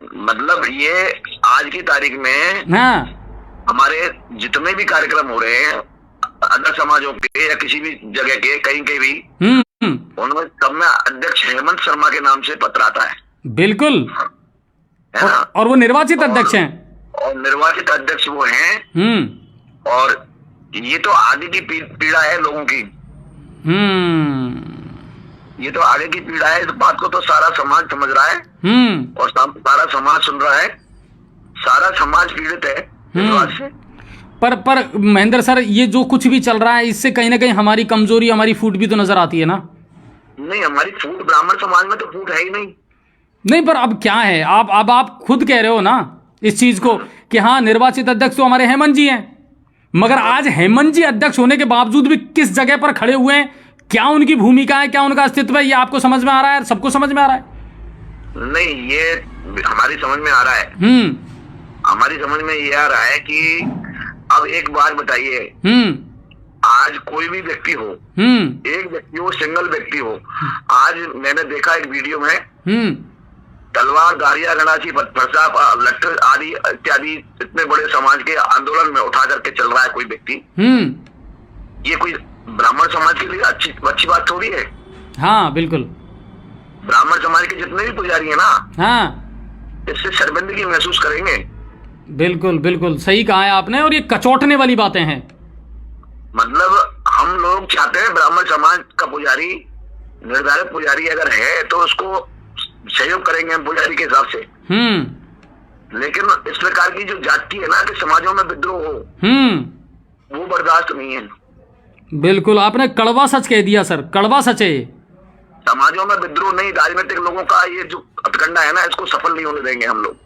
Speaker 2: मतलब ये आज की तारीख में
Speaker 1: हाँ,
Speaker 2: हमारे जितने भी कार्यक्रम हो रहे हैं अदर समाजों के या किसी भी जगह के कहीं के भी, उनमें सब में अध्यक्ष हेमंत शर्मा के नाम से पत्र आता है।
Speaker 1: बिल्कुल,
Speaker 2: है ना? और
Speaker 1: वो निर्वाचित अध्यक्ष हैं।
Speaker 2: और निर्वाचित अध्यक्ष वो हैं। और ये तो आगे की पीड़ा है लोगों की। ये तो आगे की पीड़ा है। इस बात को तो सारा समाज समझ रहा है और सारा समाज सुन रहा है। सारा समाज पीड़ित है इस बात से।
Speaker 1: पर महेंद्र सर, ये जो कुछ भी चल रहा है इससे कहीं ना कहीं हमारी कमजोरी, हमारी फूट भी तो नजर आती है ना?
Speaker 2: नहीं, हमारी फूट ब्राह्मण समाज में तो फूट है ही नहीं।
Speaker 1: पर अब क्या है, आप खुद कह रहे हो ना इस चीज को कि हाँ निर्वाचित अध्यक्ष तो हमारे हेमंत जी हैं, मगर आज हेमंत जी अध्यक्ष होने के बावजूद भी किस जगह पर खड़े हुए हैं, क्या उनकी भूमिका है, क्या उनका अस्तित्व है, ये आपको समझ में आ रहा है? सबको समझ में आ रहा है?
Speaker 2: नहीं, ये हमारी समझ में आ रहा है। हमारी समझ में ये आ रहा है कि अब एक बात बताइए, आज कोई भी व्यक्ति हो, एक व्यक्ति हो, सिंगल व्यक्ति हो, आज मैंने देखा एक वीडियो में तलवार, दारिया, गणासी, फरसा, लट्ठर आदि इत्यादि इतने बड़े समाज के आंदोलन में उठा करके चल रहा है कोई व्यक्ति। ये कोई ब्राह्मण समाज के लिए अच्छी बात थोड़ी है।
Speaker 1: हाँ बिल्कुल,
Speaker 2: ब्राह्मण समाज के जितने भी पुजारी है ना,
Speaker 1: हाँ,
Speaker 2: इससे शर्मिंदगी महसूस करेंगे।
Speaker 1: बिल्कुल बिल्कुल सही कहा है आपने, और ये कचोटने वाली बातें हैं।
Speaker 2: मतलब हम लोग चाहते हैं ब्राह्मण समाज का पुजारी, निर्धारित पुजारी अगर है तो उसको सहयोग करेंगे हम पुजारी के हिसाब से। लेकिन इस प्रकार की जो जाति है ना कि समाजों में विद्रोह हो, वो बर्दाश्त नहीं है।
Speaker 1: बिल्कुल, आपने कड़वा सच कह दिया सर, कड़वा सच है।
Speaker 2: समाजों में विद्रोह नहीं, राजनीतिक लोगों का ये जो हथकंडा है ना, इसको सफल नहीं होने देंगे हम लोग।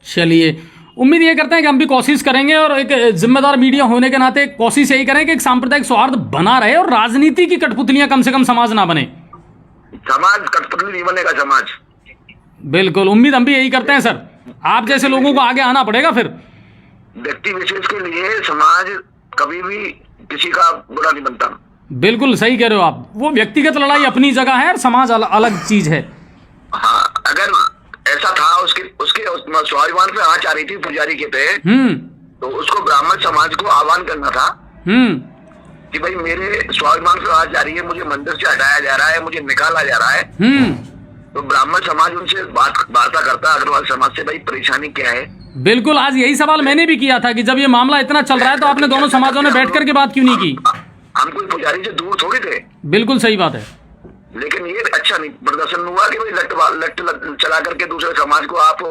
Speaker 1: चलिए, उम्मीद ये करते हैं कि हम भी कोशिश करेंगे और एक जिम्मेदार मीडिया होने के नाते कोशिश यही करें कि एक सांप्रदायिक सौहार्द बना रहे और राजनीति की कठपुतलियां कम से कम समाज ना बने।
Speaker 2: समाज कठपुतली नहीं बनेगा समाज।
Speaker 1: बिल्कुल, उम्मीद हम भी यही करते हैं सर। आप जैसे लोगों को आगे आना पड़ेगा। फिर
Speaker 2: व्यक्ति विशेष के लिए समाज कभी भी किसी का बुरा नहीं बनता।
Speaker 1: बिल्कुल सही कह रहे हो आप। वो व्यक्तिगत लड़ाई अपनी जगह है और समाज अलग चीज है।
Speaker 2: हाँ, अगर ऐसा था उसके स्वाभिमान पे आँच आ रही थी पुजारी के पे, तो उसको ब्राह्मण समाज को आह्वान करना था कि भाई मेरे स्वाभिमान पे आँच आ रही है, मुझे मंदिर से हटाया जा रहा है, मुझे निकाला जा रहा है। तो ब्राह्मण समाज उनसे वार्ता करता अग्रवाल समाज से, भाई परेशानी क्या है।
Speaker 1: बिल्कुल, आज यही सवाल मैंने भी किया था कि जब ये मामला इतना चल रहा है तो आपने दोनों समाजों ने बैठ करके बात क्यों नहीं की?
Speaker 2: हम कोई पुजारी से दूर थोड़ी थे। बिल्कुल
Speaker 1: सही बात है।
Speaker 2: लेकिन ये अच्छा नहीं प्रदर्शन हुआ कि भाई लट चला करके दूसरे समाज को आप,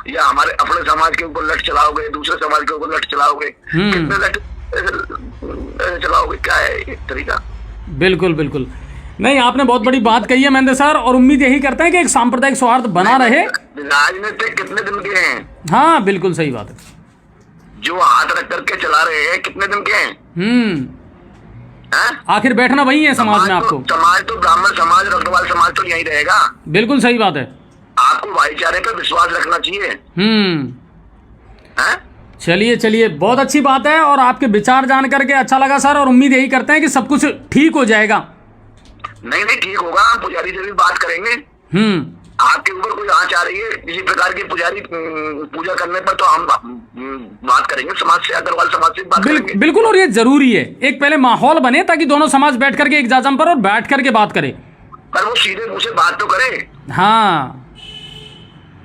Speaker 2: या हमारे अपने समाज के ऊपर लट चलाओगे, दूसरे समाज के ऊपर लट चलाओगे, कितने लट चलाओगे, क्या है एक तरीका?
Speaker 1: बिल्कुल बिल्कुल नहीं, आपने बहुत बड़ी बात कही है महेंद्र सर, और उम्मीद यही करते हैं कि एक सांप्रदायिक सौहार्द बना रहे।
Speaker 2: राजनीतिक कितने दिन के हैं?
Speaker 1: हाँ बिल्कुल सही बात है।
Speaker 2: जो हाथ रख करके चला रहे हैं कितने दिन के हैं?
Speaker 1: आखिर बैठना वही है समाज में आपको।
Speaker 2: समाज तो ब्राह्मण समाज, रघुवाल समाज तो यही रहेगा।
Speaker 1: बिल्कुल सही बात है।
Speaker 2: आपको भाईचारे पे विश्वास रखना चाहिए।
Speaker 1: चलिए चलिए, बहुत अच्छी बात है और आपके विचार जान करके अच्छा लगा सर, और उम्मीद यही करते हैं कि सब कुछ ठीक हो जाएगा।
Speaker 2: नहीं नहीं ठीक होगा, हम पुजारी से भी बात करेंगे। आपके ऊपर कोई आँच आ रही है किसी प्रकार की पुजारी पूजा करने पर, तो हम बात करेंगे समाज से, अग्रवाल समाज से बात करेंगे।
Speaker 1: बिल्कुल, और ये जरूरी है, एक पहले माहौल बने ताकि दोनों समाज बैठ करके एक जाजम पर और बैठ करके बात करे।
Speaker 2: पर वो सीधे मुंह से बात तो करे।
Speaker 1: हाँ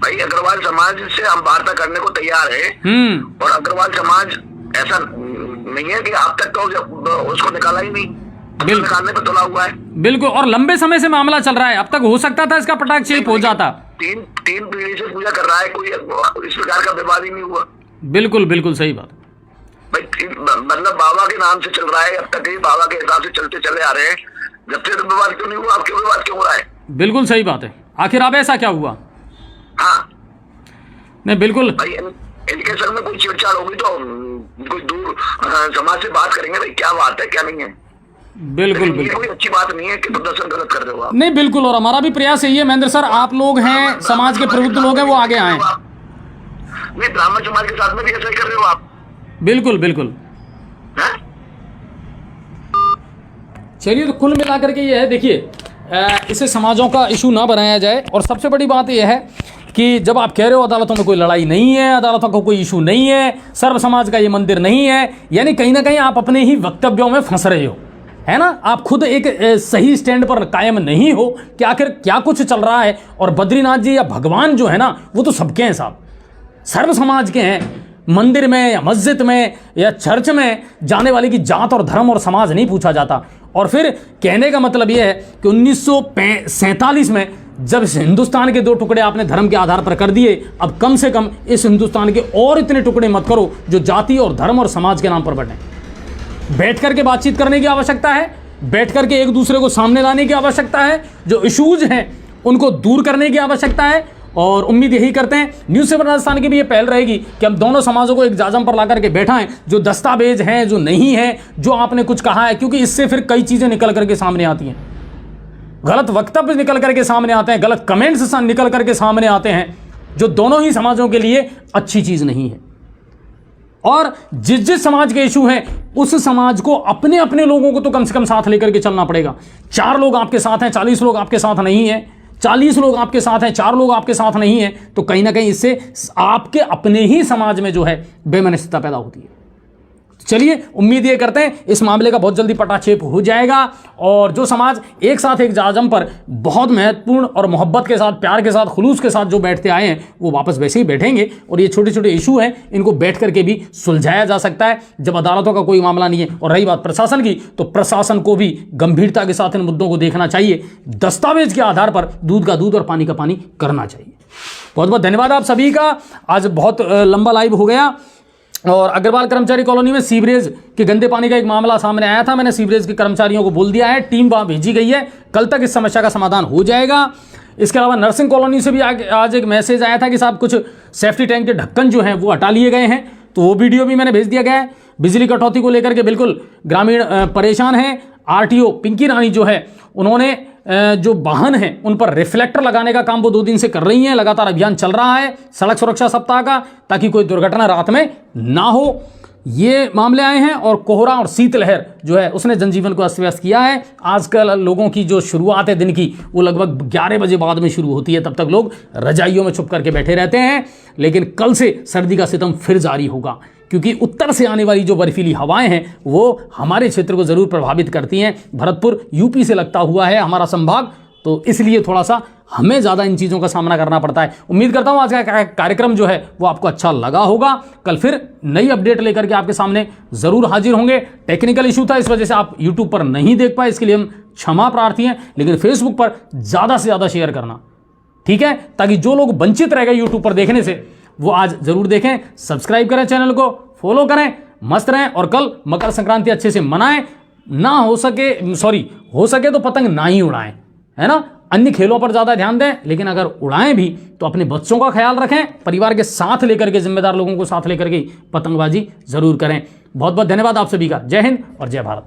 Speaker 2: भाई, अग्रवाल समाज से हम वार्ता करने को तैयार है, और अग्रवाल समाज ऐसा नहीं है कि आप तक तो उसको निकाला ही नहीं, निकालने पे तुला हुआ है।
Speaker 1: बिल्कुल, और लंबे समय से मामला चल रहा है, अब तक हो सकता था इसका पटाक्षेप हो जाता।
Speaker 2: तीन पीढ़ी से पूजा कर रहा है, कोई इस प्रकार का विवाद ही नहीं हुआ।
Speaker 1: बिल्कुल बिल्कुल सही बात
Speaker 2: भाई, मतलब बाबा के नाम से चल रहा है, अब तक ही बाबा के हिसाब से चलते चले आ रहे हैं, जब से विवाद क्यों नहीं हुआ, आपके विवाद क्यों हो रहा है? बिल्कुल
Speaker 1: सही बात है, आखिर अब ऐसा क्या हुआ?
Speaker 2: हाँ
Speaker 1: नहीं बिल्कुल
Speaker 2: भाई, इनके सर में कोई छेड़छाड़ होगी तो कोई दूर समाज से बात करेंगे, भाई क्या बात है क्या नहीं है।
Speaker 1: बिल्कुल
Speaker 2: ये कोई अच्छी बात नहीं है कि प्रदर्शन गलत कर रहे हो आप।
Speaker 1: नहीं बिल्कुल, और हमारा भी प्रयास यही है महेंद्र सर, आप लोग हैं समाज के प्रबुद्ध लोग हैं, वो आगे आए।
Speaker 2: नहीं, ब्राह्मण समाज के साथ में भी ऐसा ही कर रहे हो आप।
Speaker 1: बिल्कुल बिल्कुल। चलिए, तो कुल मिलाकर के ये है, देखिए इसे समाजों का इशू ना बनाया जाए, और सबसे बड़ी बात यह है कि जब आप कह रहे हो अदालतों में कोई लड़ाई नहीं है, अदालतों का कोई इशू नहीं है, सर्व समाज का ये मंदिर नहीं है, यानी कहीं ना कहीं आप अपने ही वक्तव्यों में फंस रहे हो, है ना। आप खुद एक सही स्टैंड पर कायम नहीं हो कि आखिर क्या कुछ चल रहा है। और बद्रीनाथ जी या भगवान जो है ना, वो तो सबके हैं साहब, सर्व समाज के हैं। मंदिर में या मस्जिद में या चर्च में जाने वाले की जात और धर्म और समाज नहीं पूछा जाता। और फिर कहने का मतलब यह है कि 1947 में जब इस हिंदुस्तान के 2 टुकड़े आपने धर्म के आधार पर कर दिए, अब कम से कम इस हिंदुस्तान के और इतने टुकड़े मत करो जो जाति और धर्म और समाज के नाम पर बने। बैठ करके बातचीत करने की आवश्यकता है, बैठ करके एक दूसरे को सामने लाने की आवश्यकता है, जो इशूज हैं उनको दूर करने की आवश्यकता है। और उम्मीद यही करते हैं न्यूज़ 7 राजस्थान की भी ये पहल रहेगी कि हम दोनों समाजों को एक जाजम पर ला करके बैठाएं, जो दस्तावेज हैं, जो नहीं है, जो आपने कुछ कहा है, क्योंकि इससे फिर कई चीज़ें निकल करके सामने आती हैं, गलत वक्तव्य निकल करके सामने आते हैं, गलत कमेंट्स निकल करके सामने आते हैं, जो दोनों ही समाजों के लिए अच्छी चीज़ नहीं है। और जिस समाज के इशू हैं, उस समाज को अपने अपने लोगों को तो कम से कम साथ लेकर के चलना पड़ेगा। 4 लोग आपके साथ हैं, 40 लोग आपके साथ नहीं हैं, 40 लोग आपके साथ हैं, 4 लोग आपके साथ नहीं हैं, तो कहीं ना कहीं इससे आपके अपने ही समाज में जो है बेमनस्यता पैदा होती है। चलिए, उम्मीद ये करते हैं इस मामले का बहुत जल्दी पटाक्षेप हो जाएगा, और जो समाज एक साथ एक जाजम पर बहुत महत्वपूर्ण और मोहब्बत के साथ, प्यार के साथ, खुलूस के साथ जो बैठते आए हैं, वो वापस वैसे ही बैठेंगे। और ये छोटे छोटे इशू हैं, इनको बैठ करके भी सुलझाया जा सकता है जब अदालतों का कोई मामला नहीं है। और रही बात प्रशासन की, तो प्रशासन को भी गंभीरता के साथ इन मुद्दों को देखना चाहिए, दस्तावेज के आधार पर दूध का दूध और पानी का पानी करना चाहिए। बहुत बहुत धन्यवाद आप सभी का। आज बहुत लंबा लाइव हो गया, और अग्रवाल कर्मचारी कॉलोनी में सीवरेज के गंदे पानी का एक मामला सामने आया था। मैंने सीवरेज के कर्मचारियों को बोल दिया है, टीम वहां भेजी गई है, कल तक इस समस्या का समाधान हो जाएगा। इसके अलावा नर्सिंग कॉलोनी से भी आज एक मैसेज आया था कि साहब कुछ सेफ्टी टैंक के ढक्कन जो हैं वो हटा लिए गए हैं, तो वो वीडियो भी मैंने भेज दिया गया है। बिजली कटौती को लेकर के बिल्कुल ग्रामीण परेशान हैं। आरटीओ पिंकी रानी जो है, उन्होंने जो वाहन हैं उन पर रिफ्लेक्टर लगाने का काम वो 2 दिन से कर रही हैं। लगातार अभियान चल रहा है सड़क सुरक्षा सप्ताह का, ताकि कोई दुर्घटना रात में ना हो। ये मामले आए हैं, और कोहरा और शीतलहर जो है उसने जनजीवन को अस्त व्यस्त किया है। आजकल लोगों की जो शुरुआत है दिन की, वो लगभग 11 बजे बाद में शुरू होती है, तब तक लोग रजाइयों में छुप करके बैठे रहते हैं। लेकिन कल से सर्दी का सितम फिर जारी होगा, क्योंकि उत्तर से आने वाली जो बर्फीली हवाएं हैं वो हमारे क्षेत्र को ज़रूर प्रभावित करती हैं। भरतपुर यूपी से लगता हुआ है हमारा संभाग, तो इसलिए थोड़ा सा हमें ज़्यादा इन चीज़ों का सामना करना पड़ता है। उम्मीद करता हूँ आज का कार्यक्रम जो है वो आपको अच्छा लगा होगा। कल फिर नई अपडेट लेकर के आपके सामने ज़रूर हाजिर होंगे। टेक्निकल इशू था, इस वजह से आप यूट्यूब पर नहीं देख पाए, इसके लिए हम क्षमा प्रार्थी हैं। लेकिन फेसबुक पर ज़्यादा से ज़्यादा शेयर करना, ठीक है, ताकि जो लोग वंचित रह गए यूट्यूब पर देखने से, वो आज ज़रूर देखें। सब्सक्राइब करें, चैनल को फॉलो करें, मस्त रहें, और कल मकर संक्रांति अच्छे से मनाएं। ना हो सके तो पतंग ना ही उड़ाएं, है ना। अन्य खेलों पर ज़्यादा ध्यान दें, लेकिन अगर उड़ाएं भी तो अपने बच्चों का ख्याल रखें, परिवार के साथ लेकर के, जिम्मेदार लोगों को साथ लेकर के पतंगबाजी ज़रूर करें। बहुत बहुत धन्यवाद आप सभी का। जय हिंद और जय भारत।